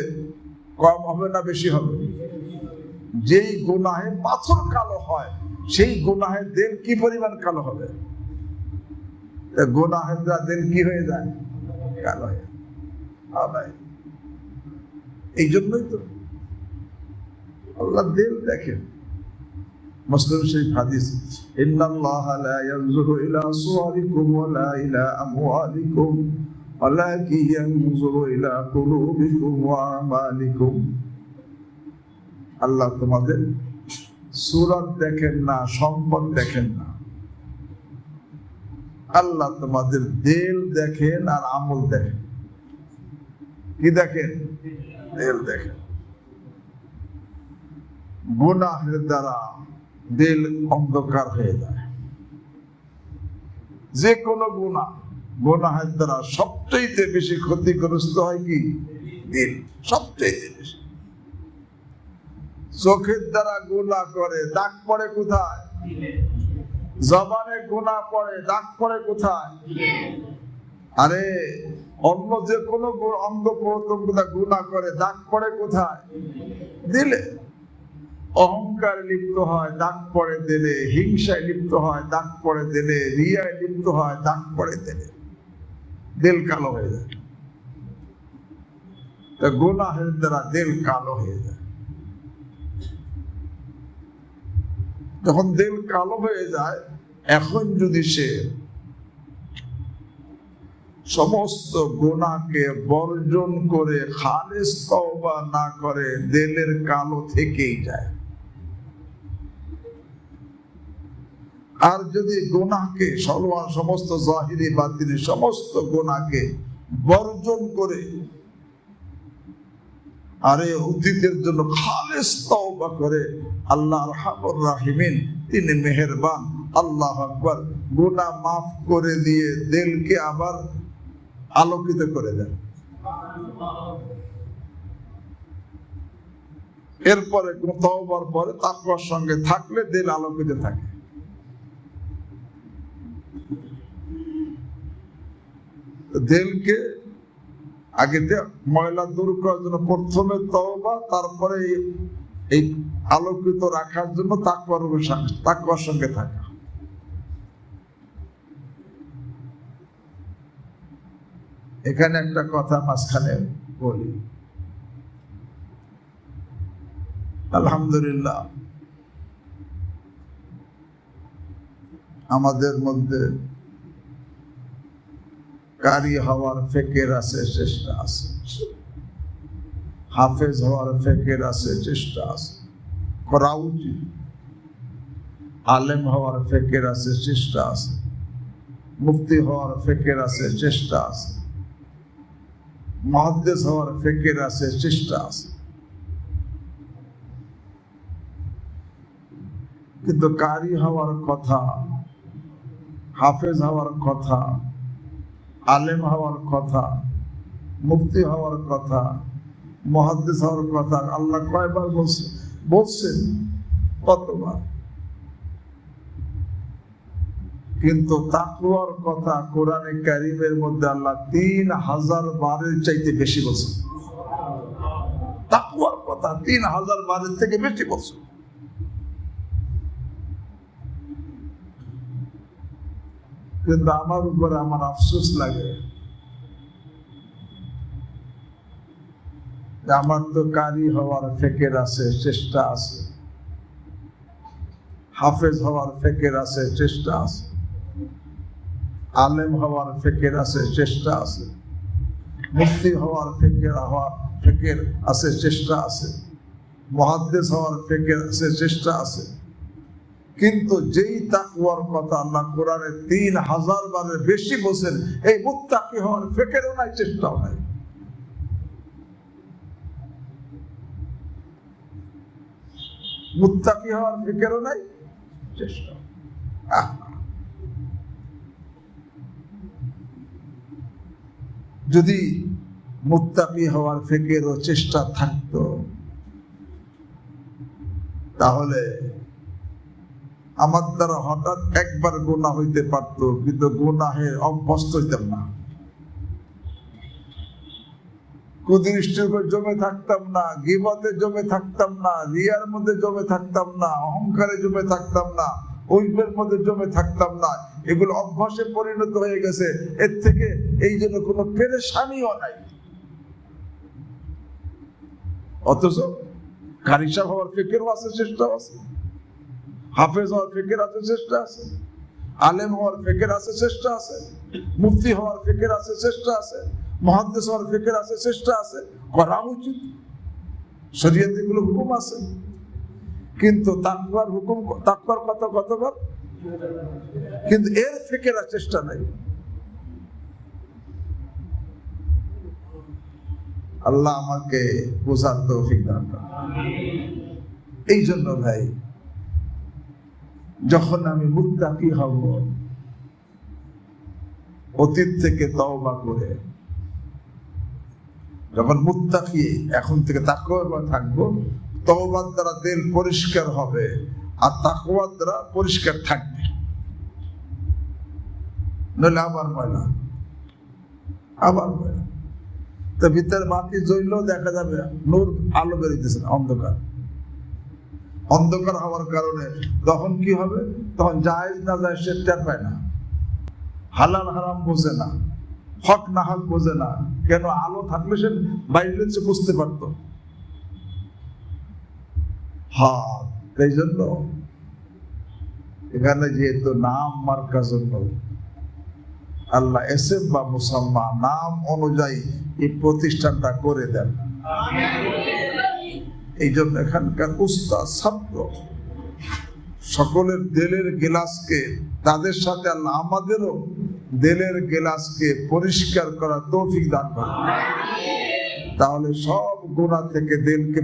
কম হবে না বেশি হবে? যেই গুনাহে পাথর কালো হয়, সেই গুনাহের দিল কি পরিমাণ কালো হবে? গুনাহের দিল কি হয়ে যায়? কালো হয়ে। এই জন্যই তো আল্লাহ দিল দেখেন। মুসলিম শরীফ হাদিস, ইন্নাল্লাহা লা ইয়ানজুরু ইলা সুওয়ারিকুম ওয়া লা ইলা আমওয়ালিকুম ওয়ালাকিন ইয়ানজুরু ইলা কুলুবিকুম ওয়া আমালিকুম। আল্লাহ তোমাদের সূরত দেখেন না, সম্পদ দেখেন না, আল্লাহ তোমাদের দিল দেখেন আর আমল দেখেন। কি দেখেন? দিল দেখেন। গুনাহের দ্বারা দিল অন্ধকার হয়ে যায়। যে কোনো গুনাহের দ্বারা সবচেয়ে বেশি ক্ষতিগ্রস্ত হয় কি? দিল সবচেয়ে বেশি। চোখের দ্বারা গুনাহ করে, দাগ পড়ে কোথায়? জবানে গুনাহ পড়ে, দাগ পড়ে কোথায়? আরে অন্য যে কোনো অঙ্গ প্রত্যঙ্গ গুনাহ করে, দাগ পড়ে কোথায়? দিলে। অহংকার লিপ্ত হয়, দাগ পড়ে দিলে। হিংসায় লিপ্ত হয়, দাগ পড়ে দিলে। রিয়ায় লিপ্ত হয়, দাগ পড়ে দিলে। দিল কালো হয়ে যায়। গুনাহের দ্বারা দিল কালো হয়ে যায়। যখন দিল কালো হয়ে যায়, এখন যদি সে সমস্ত গুনাহকে বর্জন করে খালিস তওবা না করে, দিলের কালো থেকেই যায়। আর যদি গুনাহকে সমস্ত জাহিরি বাতিনি সমস্ত গুনাহকে বর্জন করে আরে অতীতের জন্য খালিস তওবা করে, আল্লাহ আরহামুর রাহিমিন, তিনি মেহেরবান, আল্লাহু আকবার, গুনাহ মাফ করে দিয়ে দিলকে আবার আলোকিত করে দেন। এরপরে তওবার পরে তাকওয়ার সঙ্গে থাকলে দিল আলোকিত থাকে। দিলকে আগে ময়লা দূর করার জন্য প্রথমে তওবা, তারপরে এই আলোকিত রাখার জন্য তাকওয়ার সঙ্গে থাকা। এখানে একটা কথা মাঝখানে বলি। আলহামদুলিল্লাহ, আমাদের মধ্যে কারি হওয়ার ফিকির আছে, চেষ্টা আছে। হাফেজ হওয়ার ফিকির আছে, চেষ্টা আছে, করা উচিত। আলেম হওয়ার ফিকির আছে, চেষ্টা আছে। মুফতি হওয়ার ফিকির আছে, চেষ্টা আছে। মুহাদ্দিস হওয়ার ফিকির আছে, চেষ্টা আছে। কিন্তু কারি হওয়ার কথা, হাফেজ হওয়ার কথা, আলেম হওয়ার কথা, মুফতি হওয়ার কথা, মুহাদ্দিস হওয়ার কথা আল্লাহ কয়বার বলছেন? কতবার? কিন্তু তাকওয়ার কথা কোরআনে কারীমের মধ্যে আল্লাহ 3000 বারের চাইতে বেশি বলছেন। তাকওয়ার কথা 3000 বারের থেকে বেশি বলছেন। কিন্তু আমার উপরে আমার আফসোস লাগে, আমার তো কারি হওয়ার ফিকির আছে, চেষ্টা আছে। হাফেজ হওয়ার ফিকির আছে, চেষ্টা আছে। আলেম হওয়ার ফিকির আছে, চেষ্টা আছে। মুফতি হওয়ার ফিকির আছে, চেষ্টা আছে। মুহাদ্দিস হওয়ার ফিকির আছে, চেষ্টা আছে। কিন্তু যেই তাকওয়ার কথা আল্লাহ কোরআনে 3000 বারের বেশি বলেন, এই মুত্তাকি হওয়ার ফিকিরও নাই, চেষ্টাও নাই। মুত্তাকি হওয়ার ফিকিরও নাই, চেষ্টা। যদি মুত্তাকি হওয়ার ফিকির ও চেষ্টা থাকতো, তাহলে আমার দ্বারা হঠাৎ একবার গুনাহ হইতে পারতো, কিন্তু গুনাহের অভ্যস্ত হইতাম না। কুদৃষ্টির উপর জমে থাকতাম না, গীবতে জমে থাকতাম না, রিয়ার মধ্যে জমে থাকতাম না, অহংকারে জমে থাকতাম না, ঐবের মধ্যে জমে থাকতাম না। এগুলো অভ্যাসে পরিণত হয়ে গেছে। এর থেকে এই জন্য কোনো পেরেশানিও নাই। অথচ কারি সাহেব হওয়ার ফিকিরও আছে, চেষ্টা আছে। হাফেজ হওয়ার ফিকির আছে, চেষ্টা আছে। আলেম হওয়ার ফিকির আছে, চেষ্টা আছে। মুফতি হওয়ার ফিকির আছে, চেষ্টা আছে। মুহাদ্দিস হওয়ার ফিকির আছে, চেষ্টা আছে। করা উচিত, শরীয়তে এগুলো হুকুম আছে। কিন্তু তাকওয়ার হুকুম, তাকওয়ার কথা কতবার, কিন্তু এর ফিকির আর চেষ্টা নাই। আল্লাহ আমাকে বোঝার তৌফিক দান করেন। এই জন্য ভাই, যখন আমি মুত্তাকি হব, অতীত থেকে তওবা করে, যখন মুত্তাকি এখন থেকে তাকওয়া থাকবো, তওবার দ্বারা দিল পরিষ্কার হবে আর তাকওয়ার দ্বারা পরিষ্কার থাকবে, নইলে আবার ময়লা, আবার ময়লা। তো ভিতরে বাতি জ্বললেও দেখা যাবে নূর, আলো বেরিয়েছে না, অন্ধকার। অন্ধকার হওয়ার কারণে তখন কি হবে? তখন জায়েজ না জায়েজ সে টের পায় না, হালাল হারাম বোঝে না, হক না হক বোঝে না। কেন? আলো থাকলে সে বাইরে সে বুঝতে পারতো। হ্যাঁ, এই জন্য এখানে যেহেতু নাম মার্কার জন্য আল্লাহ এসেম বা মুসাম্মা নাম অনুযায়ী এই প্রতিষ্ঠানটা করে দেন। এই জন্য এখানকার উস্তাদ ছাত্র সকলের দিলের গিলাসকে, তাদের সাথে আল্লাহ আমাদেরও দিলের গিলাসকে পরিষ্কার করার তৌফিক দান করেন। তাহলে সব গুনাহ থেকে দিলকে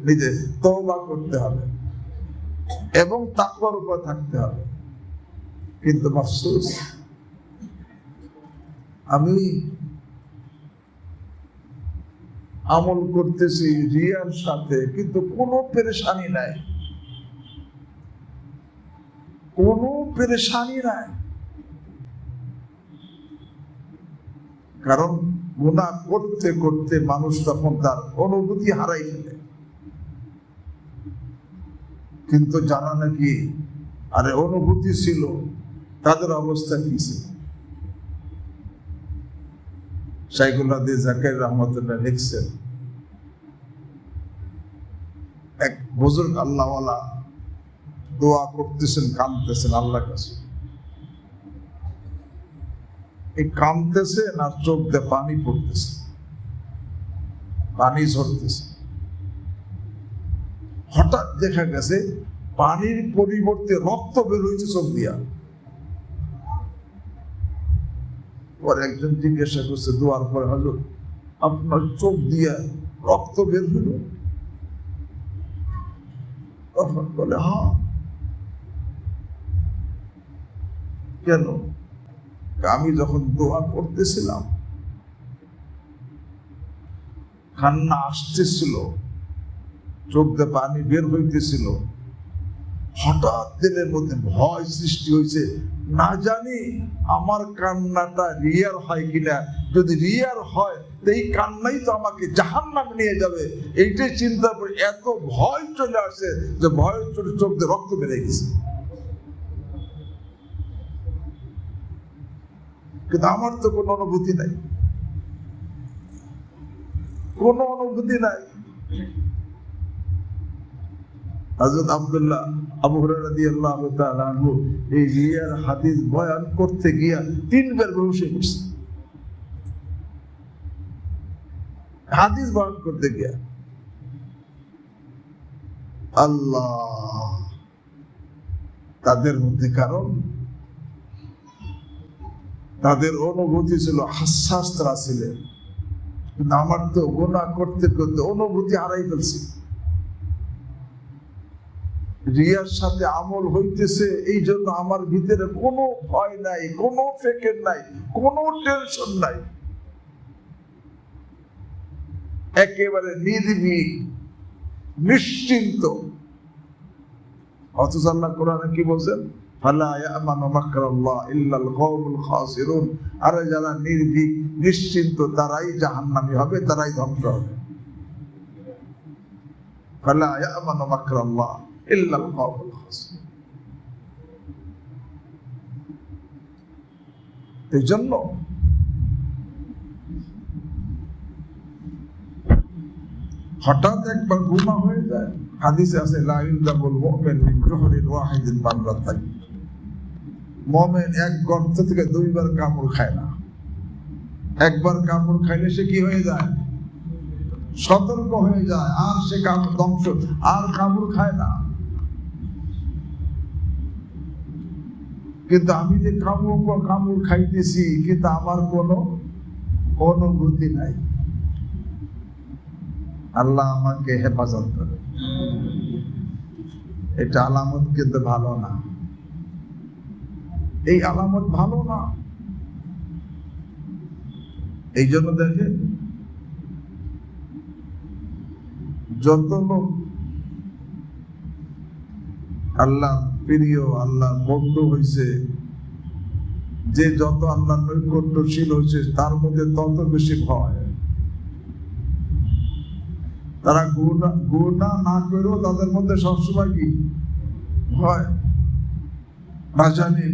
নিজে তওবা করতে হবে এবং তাকওয়ার উপর থাকতে হবে। কিন্তু আফসোস, আমি আমল করতেছি রিয়ার সাথে, কিন্তু কোনো পেরেশানি নাই, কোনো পেরেশানি নাই। কারণ গুনাহ করতে করতে মানুষ তখন তার অনুভূতি হারাই ফেলে। কিন্তু যারা নাকি আরে অনুভূতি ছিল, তাদের অবস্থা কি ছিল? শাইখুল হাদিস জাকির রহমাতুল্লাহ লিখছেন, এক বুজুর্গ আল্লাহওয়ালা দোয়া করতেছেন, কাঁদতেছেন আল্লাহর কাছে। এই কাঁদতেছেন আর চোখ দিয়ে পানি পড়তেছে, পানি ঝরতেছে। হঠাৎ দেখা গেছে পানির পরিবর্তে রক্ত বের হয়েছে চোখ দিয়া। পরে একজন জিজ্ঞাসা করছে দোয়ার পরে, হযরত আপনার চোখ দিয়া রক্ত বের হইল? তখন বলে, হ্যাঁ। কেন? আমি যখন দোয়া করতেছিলাম, কান্না আসতেছিল, চোখ দিয়ে পানি বের হইতেছিল, হঠাৎ দিলের মধ্যে ভয় সৃষ্টি হয়েছে, না জানি আমার কান্নাটা রিয়ার হয় কিনা। যদি রিয়ার হয় তো এই কান্নাই তো আমাকে জাহান্নামে নিয়ে যাবে। এইটাই চিন্তা করে এত ভয় চলে আসে যে ভয় চলে চোখ দিয়ে রক্ত বেড়ে গেছে। কিন্তু আমার তো কোনো অনুভূতি নাই, কোনো অনুভূতি নাই। হযরত আব্দুল্লাহ আবু হুরায়রা রাদিয়াল্লাহু তাআলা আনহু এই রিয়ার হাদিস বয়ান করতে গিয়া 3 বার বেহুশে পড়ছে, হাদিস বয়ান করতে গিয়া। আল্লাহ, তাদের মধ্যে কারণ তাদের অনুভূতি ছিল, হাসাস তারা ছিলেন। কিন্তু আমার তো গুনাহ করতে করতে অনুভূতি হারাই ফেলছি। রিয়ার সাথে আমল হইতেছে, এই জন্য আমার ভিতরে কোনো ভয় নাই, কোনো ফিকির নাই, কোনো টেনশন নাই, একেবারে নির্ভীক নিশ্চিন্ত। অথচ আল্লাহ কোরআনে কি বলছেন? ফালা ইয়ামানু মাকরাল্লাহ ইল্লাল কওমুল খাসিরুন। আর যারা নির্ভীক নিশ্চিন্ত তারাই জাহান্নামী হবে, তারাই ধ্বংস হবে। ফালা ইয়ামানু মাকরাল্লাহ ইল্লাল কওমুল খাসিরুন। এই জন্য হঠাৎ একবার গুনাহ হয়ে যায়, হাদিসে আছে লা ইউদাবুল মুমিন মিন জুহরিন ওয়াহিদিন মাররাতাইন। মুমিন এক গর্ত থেকে 2 বার কামড় খায় না। একবার কামড় খাইলে সে কি হয়ে যায়? সতর্ক হয়ে যায়, আর সে কামড় ধ্বংস, আর কামড় খায় না। কিন্তু আমি যে কামড় খাইতেছি, কিন্তু আমার কোনো অনুভূতি নাই। আল্লাহ আমাকে হেফাজত করে। এটা আলামত কিন্তু ভালো না। এই আলামত ভালো না। এই জন্য দেখেন যত লোক আল্লাহ প্রিয়, আল্লাহ বন্ধু হয়েছে, যে যত আল্লাহ নৈকট্যশীল হয়েছে, তার মধ্যে তত বেশি ভয়। তারা গুনাহ না করেও তাদের মধ্যে সবসময় কি ভয়, না জানি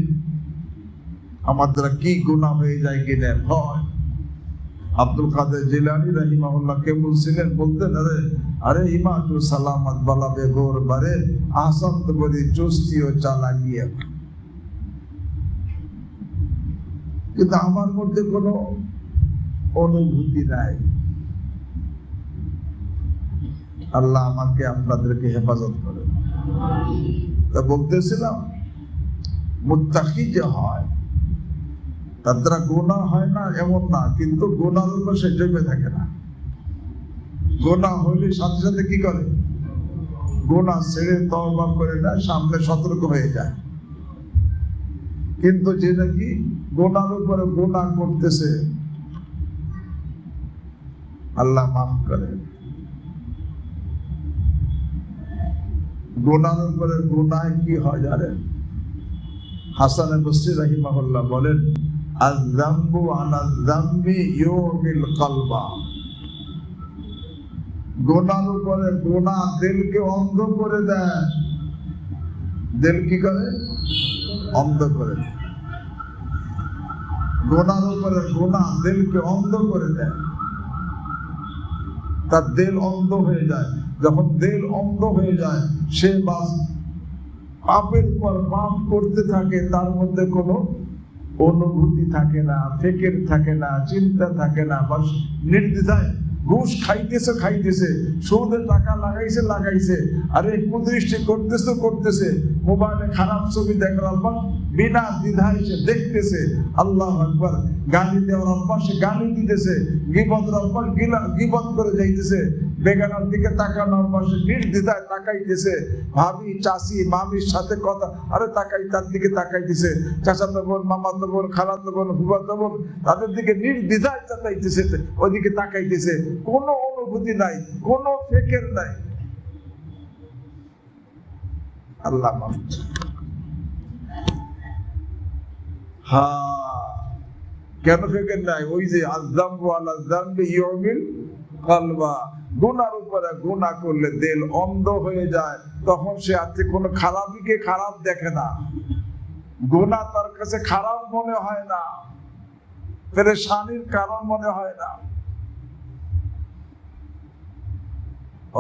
আমার দ্বারা কি গুনাহ হয়ে যায় কিনা ভয়। আব্দুল কাদের জিলানী রাহিমাহুল্লাহ কে বলছিলেন, বলতেন আরে ইমাতু সালামত বালা বেগোর বারে আহসান তো বলি চুস্তি ও চালাকিয়া। কিন্তু আমার মধ্যে কোনো অনুভূতি নাই। আল্লাহ আমাকে আপনাদেরকে হেফাজত করে। তা বলতেছিলাম মুত্তাকি যে হয় তার দ্বারা গুনাহ হয় না এমন না, কিন্তু গুনাহের উপর সে জমে থাকে না। গুনাহ হইলে সাথে সাথে কি করে, গুনাহ ছেড়ে তওবা করে না, সামনে সতর্ক হয়ে যায়। কিন্তু যে নাকি গুনাহের উপরে গুনাহ করতেছে, আল্লাহ মাফ করে। গুনাহের উপরে গুনাহ কি হয় জানেন? হাসান বসরি রাহিমাহুল্লাহ বলেন, আয-যামবু আলা যামবি ইউমিল কলবা। গুনাহের উপরে গুনাহ দিলকে অন্ধ করে দেয়। দিল কি করে? অন্ধ করে দেয়। গুনাহের উপরে গুনাহ দিলকে অন্ধ করে দেয়, তার দিল অন্ধ হয়ে যায়। যখন দিল অন্ধ হয়ে যায়, সে বাস পাপের পর পাপ করতে থাকে, তার মধ্যে কোনো অনুভূতি থাকে না, ফিকির থাকে না, চিন্তা থাকে না, বাস নির্দ্বিধায় ঘুষ খাইতেছে, সুদে টাকা লাগাইছে, আরে কুদৃষ্টি করতেছে, মোবাইলে খারাপ ছবি দেখার অভ্যাস বিনা দ্বিধায় সে দেখতেছে, আল্লাহু আকবার। গালি দেওয়ার অভ্যাস সে গালি দিতেছে, গীবতের অভ্যাস গীবত করে যাইতেছে, বেগানার দিকে তাকানোর অভ্যাস নির্দ্বিধায় তাকাইতেছে, ভাবি চাচি মামির সাথে কথা, আরে তার দিকে তাকাইতেছে, চাচাতো বোন, মামাতো বোন, খালাতো বোন, ফুফাতো বোন, তাদের দিকে নির্দ্বিধায় তাকাইতেছে, ওইদিকে তাকাইতেছে, কোনো অনুভূতি নাই, কোনো ফিকির নাই। আল্লাহ মাফ। কেন ফিকির নাই? ওই যে আয-যামবু আলা যামবি ইউমিল কলবা। গুনার উপরে গুনাহ করলে দিল অন্ধ হয়ে যায়, তখন সে আজকে কোনো খারাপিকে খারাপ দেখে না, গুনাহ তার কাছে খারাপ মনে হয় না, পেরেশানির কারণ মনে হয় না।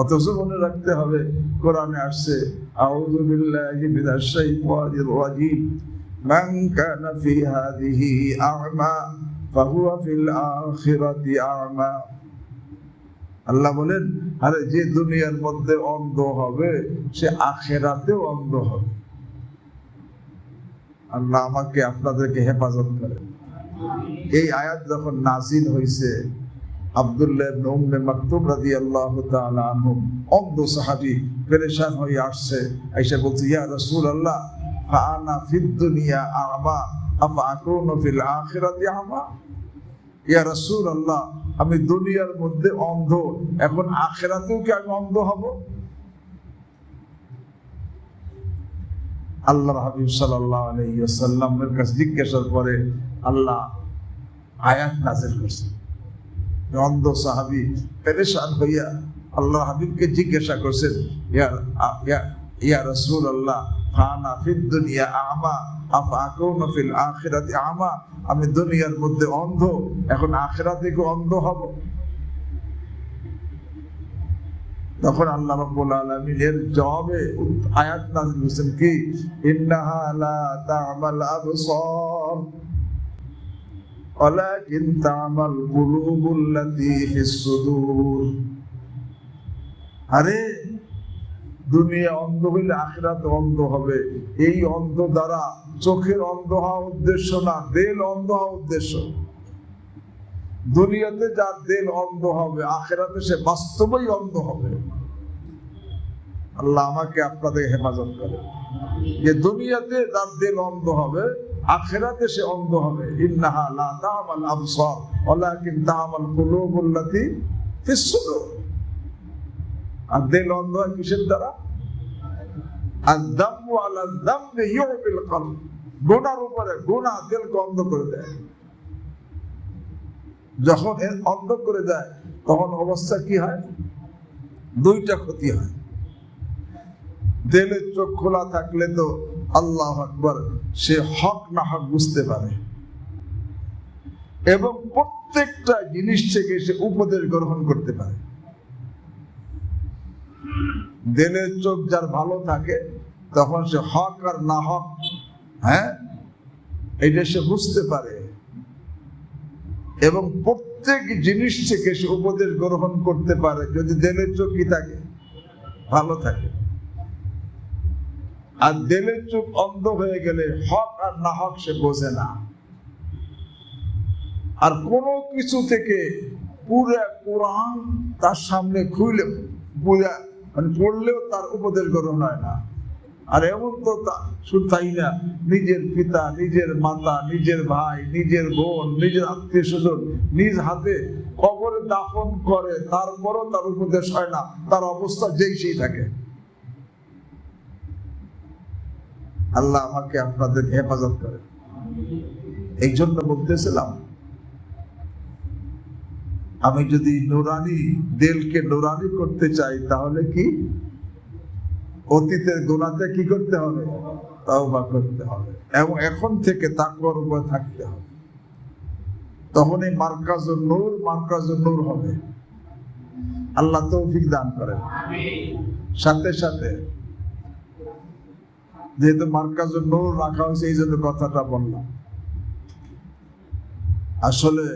অথচ মনে রাখতে হবে, কোরআনে আসছে, আউযু বিল্লাহি মিনাশ শাইতানির রাজীম, মান কানা ফি হাযিহি আ'মা ফাহুয়া ফিল আখিরাতি আ'মা। আল্লাহ বলেন, আরে যে দুনিয়ার মধ্যে অন্ধ হবে, সে আখিরাতেও অন্ধ হবে। আল্লাহ আমাকে আপনাদেরকে হেফাজত করে। এই আয়াত যখন নাযিল হয়েছে, আব্দুল্লাহ ইবনে উম্মে মাকতুম রাদিয়াল্লাহু তাআলা আনহু, অন্ধ সাহাবী, পেরেশান হয়ে আসছে, আয়েশা বলছে, ইয়া রাসূলুল্লাহ ফাআনা ফিদ দুনিয়া আ'মা আফা আকুনু ফিল আখিরাতি আ'মা। ইয়া রাসূলুল্লাহ, আমি দুনিয়ার মধ্যে অন্ধ, এখন আখিরাতেও কি আমি অন্ধ হব? আল্লাহর হাবিব সাল্লাল্লাহু আলাইহি ওয়াসাল্লামের কাছে জিজ্ঞাসার পরে আল্লাহ আয়াত নাযিল করেছেন। অন্ধ সাহাবী পেরেশান হইয়া আল্লাহর হাবিবকে জিজ্ঞাসা করছেন, ইয়া রাসূলুল্লাহ ফানা ফিদ দুনিয়া আ'মা আফা আকুনু ফিল আখিরাতি আ'মা। আমি দুনিয়ার মধ্যে অন্ধ, এখন আখিরাতে কি অন্ধ হব? তখন আল্লাহ রাব্বুল আলামিনের জবাবে আয়াত নাযিল করেছেন কি, ইন্নাহা লা তা'মাল আবসার ওয়ালাকিন তা'মাল কুলুবুল্লাতী ফিস সুদূর। আরে দুনিয়া অন্ধ হইলে আখিরাত অন্ধ হবে। এই অন্ধ দ্বারা চোখের অন্ধ হওয়া উদ্দেশ্য না, দিল অন্ধ হওয়া উদ্দেশ্য। দুনিয়াতে যার দিল অন্ধ হবে, আখিরাতে সে বাস্তবেই অন্ধ হবে। আল্লাহ আমাকে আপনাদের হেফাজত করে। যে দুনিয়াতে যার দিল অন্ধ হবে, আখিরাতে সে অন্ধ হবে। ইন্নাহা লা তা'মাল আবসার ওয়ালাকিন তা'মাল কুলুবুল্লাতী ফিস সুদূর। আর দিল অন্ধ হয় কিসের দ্বারা? আয-যামবু আলা যামবি ইউবিল কলব। গুনার উপরে গুনাহ দিলকে অন্ধ করে দেয়। যখন অন্ধ করে দেয় তখন অবস্থা কি হয়? দুইটা ক্ষতি হয়। দিলের চোখ খোলা থাকলে তো আল্লাহু আকবার, সে হক না হক বুঝতে পারে এবং প্রত্যেকটা জিনিস থেকে সে উপদেশ গ্রহণ করতে পারে। দিলের চোখ যার ভালো থাকে তখন সে হক আর না হক, এটা সে বুঝতে পারে এবং প্রত্যেক জিনিস থেকে সে উপদেশ গ্রহণ করতে পারে যদি দিলের চোখ কি থাকে? ভালো থাকে। আর দিলের চোখ অন্ধ হয়ে গেলে হক আর না হক সে বোঝে না। আর কোনো কিছু থেকে পুরো কোরআন তার সামনে খুলে বুঝা পড়লেও তার উপদেশ গ্রহণ হয় না। আর এমন তো শুধু তাই না, নিজের পিতা, নিজের মাতা, নিজের ভাই, নিজের বোন, নিজের আত্মীয় স্বজন নিজ হাতে কবরে দাফন করে, তারপরও তার উপদেশ হয় না, তার অবস্থা যেই সেই থাকে। আল্লাহ আমাকে আপনাদের হেফাজত করে। এই জন্য বলতেছিলাম, আমি যদি নুরানি দিলকে নুরানি করতে চাই তাহলে কি অতীতের গুনাহতে কি করতে হবে? তাওবা করতে হবে এবং এখন থেকে তাকওয়ার উপরে থাকতে হবে। তখনই মারকাজুন নূর হবে। আল্লাহ তৌফিক দান করেন। সাথে সাথে যেহেতু মারকাজুন নূর রাখা হয়েছে এই জন্য কথাটা বললাম। আসলে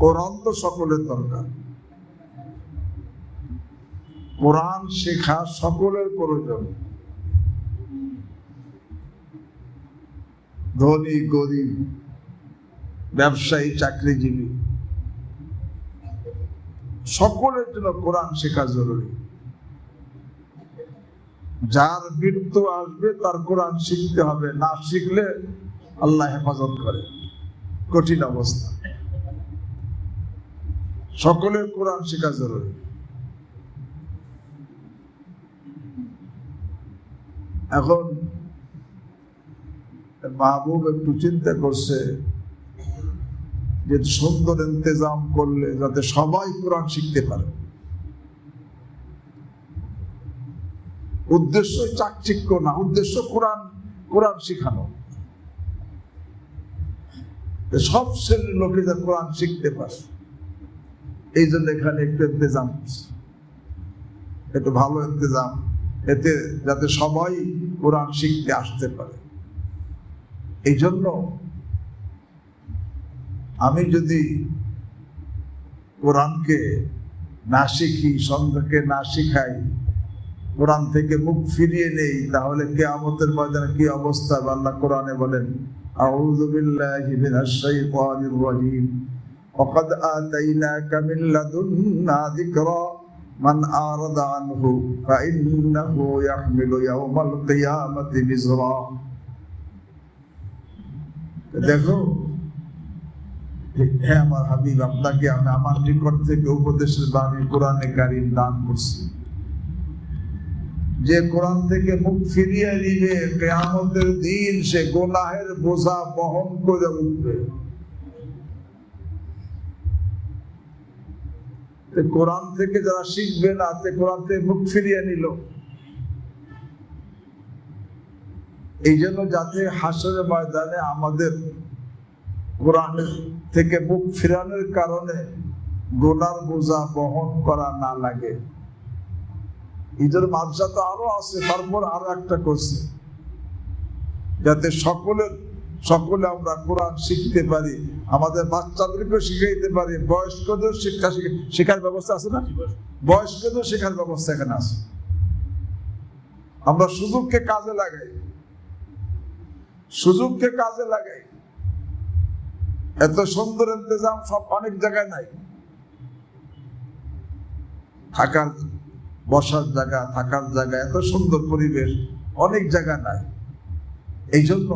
কোরআন তো সকলের দরকার, কোরআন শেখা সকলের প্রয়োজন। ধনী গরিব, ব্যবসায়ী চাকরিজীবী, সকলের জন্য কোরআন শেখা জরুরি। যার মৃত্যু আসবে তার কোরআন শিখতে হবে, না শিখলে আল্লাহ হেফাজত করে, কঠিন অবস্থা। সকলের কোরআন শেখা জরুরি। এখন মাহবুব একটু চিন্তা করছে যে সুন্দর ইন্তজাম করলে যাতে সবাই কোরআন শিখতে পারে। উদ্দেশ্য চাকচিক্য না, উদ্দেশ্য কোরআন শিখানো। সব শ্রেণীর লোকে যা কোরআন শিখতে পারে, এই জন্য এখানে একটু ইন্তজাম করছে, একটু ভালো ইন্তজাম, এতে যাতে সবাই কোরআন শিখতে আসতে পারে। এই জন্য আমি যদি কোরআনকে না শিখি, সন্তানকে না শিখাই, কোরআন থেকে মুখ ফিরিয়ে নেই, তাহলে কিয়ামতের ময়দানে কি অবস্থা? আল্লাহ কোরআনে বলেন, আউযু বিল্লাহি মিনাশ শাইতানির রাজীম, ওয়াকাদ আতাইনাকা মিন লাদুন্না যিকরা মান আরাদা আনহু ফাইন্নাহু ইয়াহমিলু ইয়াওমাল কিয়ামাতি বিজরা। দেখো, হে আমার হাবিব, আপনাকে আমি আমার নিকট থেকে উপদেশের বাণী কোরআনে কারীম দান করছি। যে কোরআন থেকে মুখ ফিরিয়ে নিবে, কিয়ামতের দিন সে গুনাহের বোঝা বহন করে উঠবে। কোরআন থেকে যারা শিখবে না, কোরআন থেকে মুখ ফিরিয়ে নিল। এই জন্য যাতে হাসরের ময়দানে আমাদের কোরআন থেকে মুখ ফিরানোর কারণে গুনার বোঝা বহন করা না লাগে। এই জন্য মাদ্রাসা তো আরো আছে, তারপর আরো একটা করছে যাতে সকলে আমরা কোরআন শিখতে পারি, আমাদের বাচ্চাদেরকেও শিখাইতে পারি, বয়স্কদের শেখার ব্যবস্থা আছে না? বয়স্কদের শেখার ব্যবস্থা এখানে আছে। আমরা সুযোগকে কাজে লাগাই। এত সুন্দর ইন্তজাম সব অনেক জায়গায় নাই। থাকার বসার জায়গা, থাকার জায়গা, এত সুন্দর পরিবেশ অনেক জায়গা নাই। এই জন্য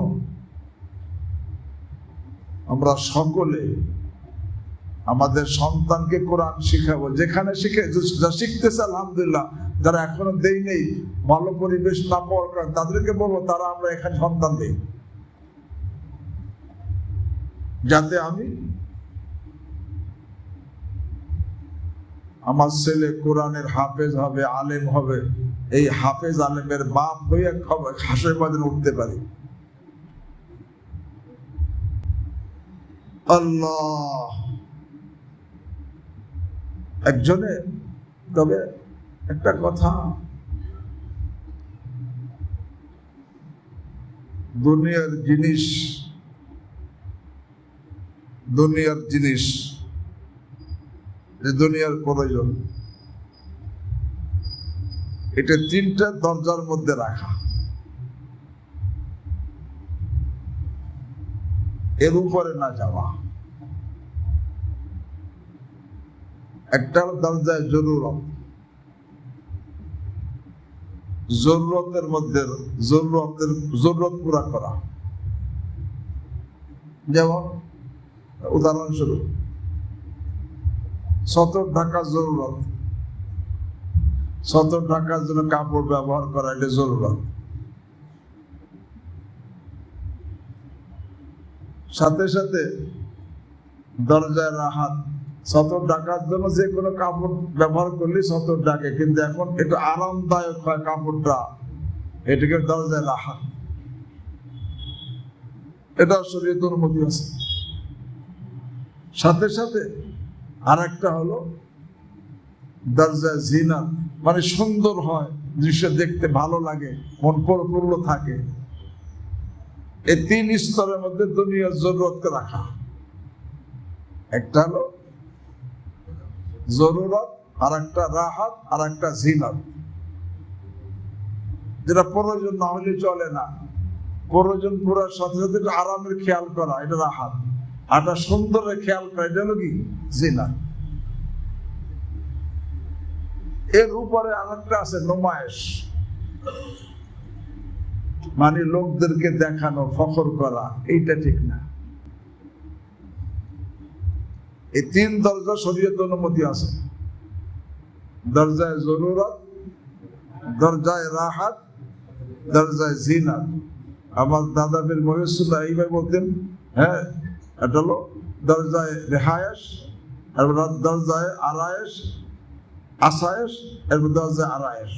আমরা সকলে আমাদের সন্তানকে কোরআন শিখাবো, যেখানে শিখে যা শিখতেছে আলহামদুলিল্লাহ, যারা এখনো দেই নেই, ভালো পরিবেশ না পাওয়ার কারণে তাদেরকে বলবো তারা আমরা এখানে সন্তান দেই, যাতে আমার ছেলে কোরআনের হাফেজ হবে, আলেম হবে, এই হাফেজ আলেমের বাপ হয়ে হাসের ময়দানে উঠতে পারি। আল্লাহ একজনে, তবে একটা কথা, দুনিয়ার জিনিস যে দুনিয়ার প্রয়োজন, এটা তিনটা দরজার মধ্যে রাখা, এর উপরে না যাওয়া। একটা দরজায় জরুরতের মধ্যে জরুরত পুরা করা। যেমন উদাহরণস্বরূপ সতর ঢাকা জরুরত, সতর ঢাকার জন্য কাপড় ব্যবহার করা, এটা জরুরত। সাথে সাথে দরজায় রাহাত, সতর ঢাকার জন্য যে কোনো কাপড় ব্যবহার করলে সতর ঢাকে, কিন্তু এখন একটু আরামদায়ক হয় কাপড়টা, এটাকে দরজায় রাহাত, এটা শরীয়তের অনুমতি আছে। সাথে সাথে আর একটা হলো দরজায় জিনাত, মানে সুন্দর হয়, দৃশ্য দেখতে ভালো লাগে, মন প্রফুল্ল থাকে। এই তিন স্তরের মধ্যে দুনিয়ার জরুরতকে রাখা। একটা হলো জরুরত, আর একটা রাহাত, আর একটা জিনাত। যেটা প্রয়োজন না হলে চলে না, প্রয়োজন পুরার সাথে সাথে একটু আরামের খেয়াল করা, এটা রাহাত। আর সুন্দরের খেয়াল করা, এটা হলো কি জিনাত। এর উপরে আরেকটা আছে নুমায়েশ, মানে লোকদেরকে দেখানো, ফখর করা, এইটা ঠিক না। এই তিন দরজা শরীয়তের অনুমতি আছে, দরজায় জরুরত, দরজায় রাহাত, দরজায় জিনাত। আমার দাদা পীর মহিউদ্দিন এইভাবে বলতেন, হ্যাঁ, এটা হলো দরজায় রেহায়েশ, আর দরজায় আরায়েশ, আসায়েশ, এর দরজায় আরায়েশ।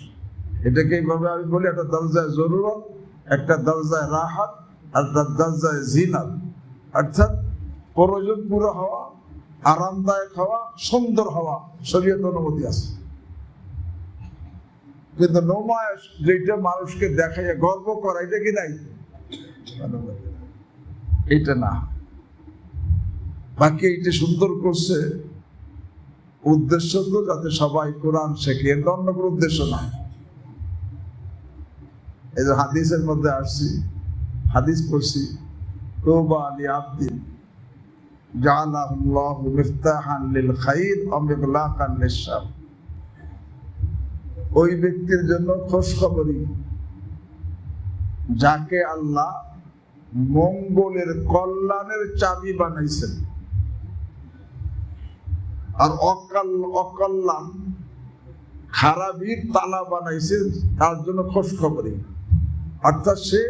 এটাকে এইভাবে আমি বলি, একটা দরজায় জরুরত, একটা দরজায় রাহাত, আর দরজায় জিনাত। অর্থাৎ প্রয়োজন পুরো হওয়া, আরামদায়ক হওয়া, সুন্দর হওয়া, শরীয়তের অনুমতি আছে। কিন্তু নুমায়েশ, যেটা মানুষকে দেখাইয়া গর্ব করা, এটা কি নাই, এটা না। বাকি এইটা সুন্দর করছে, উদ্দেশ্য তো যাতে সবাই কোরআন শেখে, এর অন্য কোনো উদ্দেশ্য না। এই যে হাদিসের মধ্যে আসছি, হাদিস পড়ছি, তওবা লিআবদিন জাআলাহুল্লাহু মিফতাহান লিল খাইর ওয়া মিগলাকান লিশ-শার। ওই ব্যক্তির জন্য খুশখবরি যাকে আল্লাহ মঙ্গলের, কল্যাণের চাবি বানাইছেন, আর অকল্যাণ, খারাপির তালা বানাইছেন, তার জন্য খুশখবরি। অর্থাৎ সে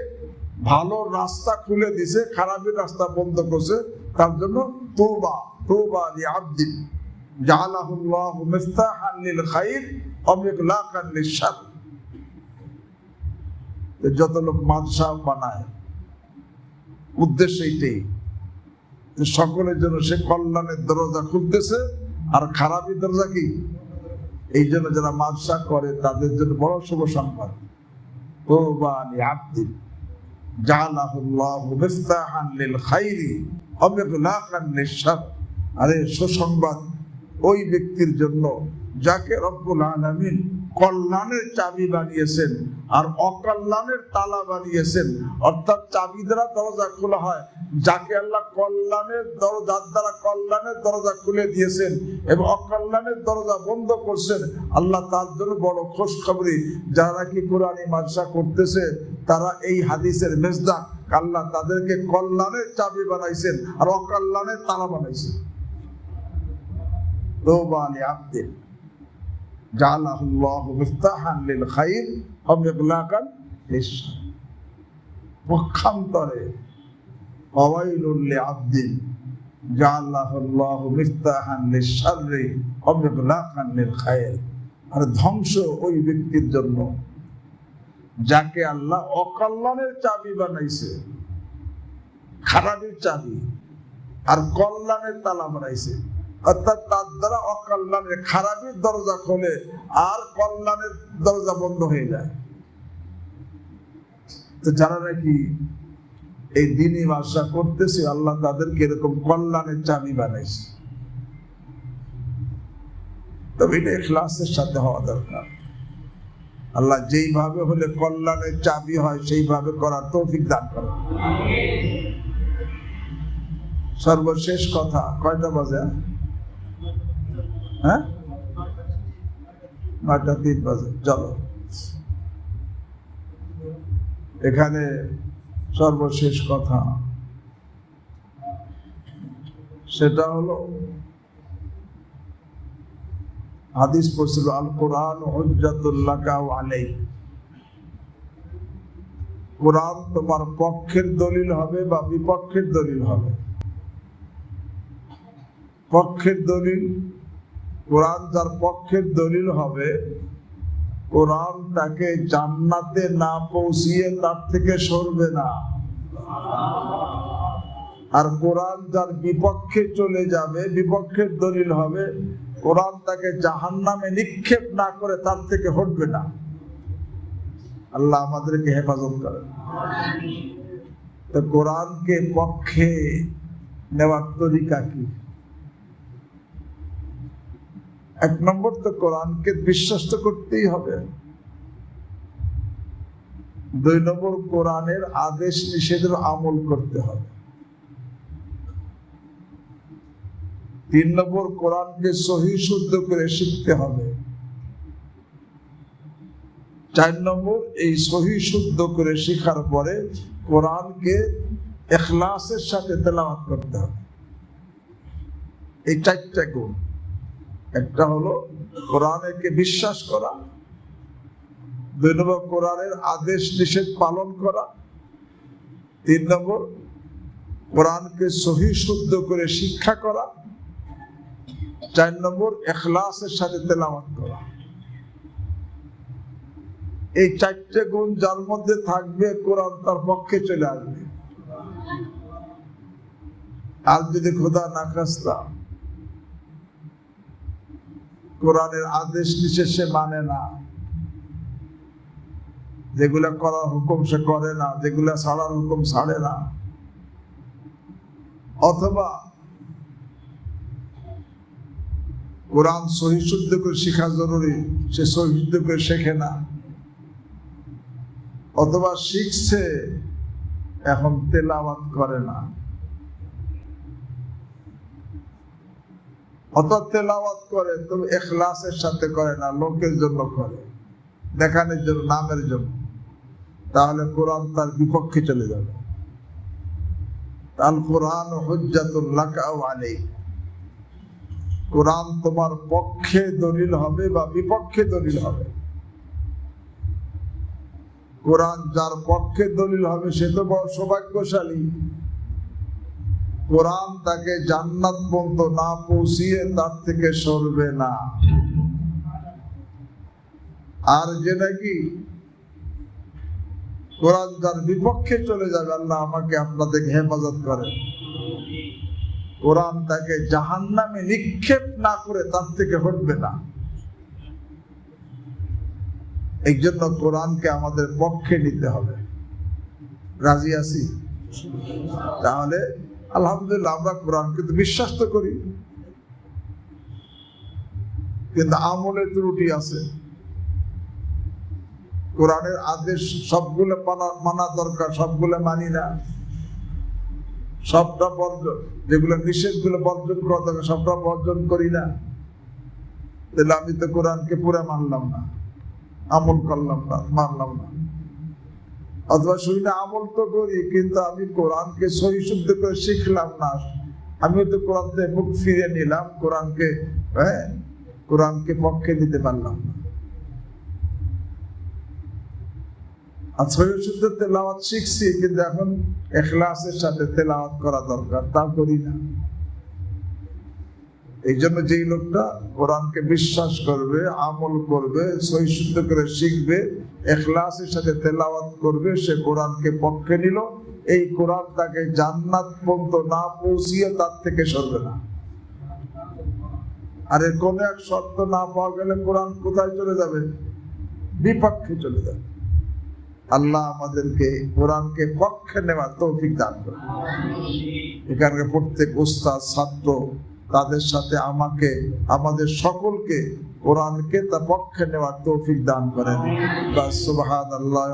ভালো রাস্তা খুলে দিছে, খারাপের রাস্তা বন্ধ করছে, তার জন্য তওবা, তওবা লিআবদিন জাআলাহুল্লাহু মিফতাহান লিল খাইর ওয়া মিগলাকান লিশ-শার। যত লোক মাদ্রাসা বানায়, উদ্দেশ্য এইটাই, সকলের জন্য সে কল্যাণের দরজা খুলতেছে, আর খারাপের দরজা কি, এই জন্য যারা মাদ্রাসা করে তাদের জন্য বড় শুভ সংবাদ, তওবা লিআবদিন জাআলাহুল্লাহু মিফতাহান লিল খাইরি ওয়া মিগলাকান লিশ-শার। আরে সুসংবাদ ওই ব্যক্তির জন্য যাকে রব্বুল আলামিন কল্যাণের চাবি বানিয়েছেন আর অকল্যাণের তালা বানিয়েছেন। অর্থাৎ চাবি দ্বারা দরজা খোলা হয়, যাকে আল্লাহ কল্যাণের দরজার দ্বারা কল্যাণের দরজা খুলে দিয়েছেন এবং অকল্যাণের দরজা বন্ধ করছেন, আল্লাহ তার জন্য বড় খুশখবরি। যারা নাকি কোরআনী মাদ্রাসা করতেছে তারা এই হাদিসের মেজদাক, আল্লাহ তাদেরকে কল্যাণের চাবি বানাইছেন আর অকল্যাণের তালা বানাইছেন। তওবা লিআবদিন জাআলাহুল্লাহু মিফতাহান লিল খায়র ওয়া মিগলাকান লিশ-শার। পক্ষান্তরে ওয়াইলুল লিআবদিন জাআলাহুল্লাহু মিফতাহান লিশ-শাররি ওয়া মিগলাকান লিল খায়র। আর ধ্বংস ওই ব্যক্তির জন্য যাকে আল্লাহ অকল্যাণের চাবি বানাইছে, খারাপের চাবি, আর কল্যাণের তালা বানাইছে। অর্থাৎ তার দ্বারা অকল্যাণের খারাপের দরজা খোলে আর কল্যাণের দরজা বন্ধ হয়ে যায়। তো যারা নাকি এই দ্বীনি মাদ্রাসা করতেছে আল্লাহ তাদেরকে এরকম কল্যাণের চাবি বানাইছে। তবে এটা ইখলাসের সাথে হওয়া দরকার। আল্লাহ যেইভাবে হলে কল্যাণের চাবি হয় সেইভাবে করার তৌফিক দান করেন। সর্বশেষ কথা, কয়টা বাজে? হ্যাঁ, 9:03 বাজে। চলো, এখানে সর্বশেষ কথা সেটা হলো হাদিস পড়ছিল, আল কোরআন হুজ্জাতুল লাকা ওয়া আলাইক। কোরআন তোমার পক্ষের দলিল হবে বা বিপক্ষের দলিল হবে। পক্ষের দলিল, কোরআন যার পক্ষের দলিল হবে, কোরআন তাকে জান্নাতে না পৌঁছিয়ে তার থেকে সরবে না। আর কোরআন যার বিপক্ষে চলে যাবে, বিপক্ষের দলিল হবে, কোরআন তাকে জাহান্নামে নিক্ষেপ না করে তার থেকে হটবে না। আল্লাহ আমাদেরকে হেফাজত করেন। তো কোরআনকে পক্ষে নেওয়ার তরিকা কি? 1 নম্বর তো কোরআনকে বিশ্বাস তো করতেই হবে। 2 নম্বর কোরআনের আদেশ নিষেধের আমল করতে হবে। 3 নম্বর কোরআনকে সহি শুদ্ধ করে শিখতে হবে। 4 নম্বর এই সহি শুদ্ধ করে শেখার পরে কোরআনকে ইখলাসের সাথে তেলাওয়াত করতে হবে। এই 4টা গুণ। একটা হলো কোরআনকে বিশ্বাস করা, 2 নম্বর কোরআনের আদেশ নিষেধ পালন করা, 3 নম্বর কোরআনকে সহি শুদ্ধ করে শিক্ষা করা, 4 নম্বর ইখলাসের সাথে তেলাওয়াত করা। এই 4টে গুণ যার মধ্যে থাকবে কোরআন তার পক্ষে চলে আসবে। আর যদি খোদা না খাস্তা কোরআনের আদেশ নিষেধ সে মানে না, যেগুলা করার হুকুম সে করে না, যেগুলা ছাড়ার হুকুম ছাড়ে না, অথবা কোরআন সহি শুদ্ধ করে শেখা জরুরি, সে সহি শুদ্ধ করে শেখে না, অথবা শিখছে এখন তেলাওয়াত করে না, অথবা তেলাওয়াত করে তবে ইখলাসের সাথে করে না, লোকের জন্য করে, দেখানোর জন্য, নামের জন্য, তাহলে কোরআন তার বিপক্ষে চলে যাবে। আল কোরআন হুজ্জাতুল লাকা ওয়া আলাইক। কোরআন তোমার পক্ষে দলিল হবে বা বিপক্ষে দলিল হবে। কোরআন যার পক্ষে দলিল হবে সে তো বড় সৌভাগ্যশালী। কোরআন তাকে জান্নাত পর্যন্ত না পৌঁছিয়ে তার থেকে সরবে না। আর যে নাকি কোরআন যার বিপক্ষে চলে যাবে, আল্লাহ আমাকে আপনাদেরকে হেফাজত করে, কোরআন তাকে জাহান্নামে নিক্ষেপ না করে তার থেকে হটবে না। এই জন্য কোরআনকে আমাদের পক্ষে নিতে হবে। রাজি আছি? তাহলে আলহামদুলিল্লাহ আমরা কোরআনকে তো বিশ্বাস তো করি, কিন্তু আমলে ত্রুটি আছে। কোরআনের আদেশ সবগুলো মানা দরকার, সবগুলো মানি না। সবটা বর্জন, যেগুলো নিষেধগুলো বর্জন করা দরকার সবটা বর্জন করি না। তাহলে আমি তো কোরআনকে পুরা মানলাম না, আমল করলাম না, মানলাম না। অথবা শুনি না, আমল তো করি, কিন্তু আমি কোরআনকে সহি শুদ্ধ করে শিখলাম না। আমি তো কোরআন থেকে মুখ ফিরে নিলাম, কোরআনকে পক্ষে নিতে পারলাম না। আর সহি শুদ্ধ তেলাওয়াত শিখছি, কিন্তু এখন ইখলাসের সাথে তেলাওয়াত করা দরকার, তা করি না। এই জন্য যেই লোকটা কোরআনকে বিশ্বাস করবে, আমল করবে, সহি শুদ্ধ করে শিখবে, ইখলাসের সাথে তেলাওয়াত করবে, সে কোরআনকে পক্ষে নিল। এই কোরআন তাকে জান্নাত পর্যন্ত না পৌঁছিয়ে তার থেকে সরবে না। আর এর কোন এক শর্ত না পাওয়া গেলে কোরআন কোথায় চলে যাবে? বিপক্ষে চলে যাবে। আল্লাহ আমাদেরকে কোরআনকে পক্ষে নেওয়ার তৌফিক দান করুন। এখানকার প্রত্যেক উস্তাদ, ছাত্র, তাদের সাথে আমাকে, আমাদের সকলকে কোরআনকে তা পক্ষে নেওয়ার তৌফিক দান করেন। সুবহানাল্লাহ।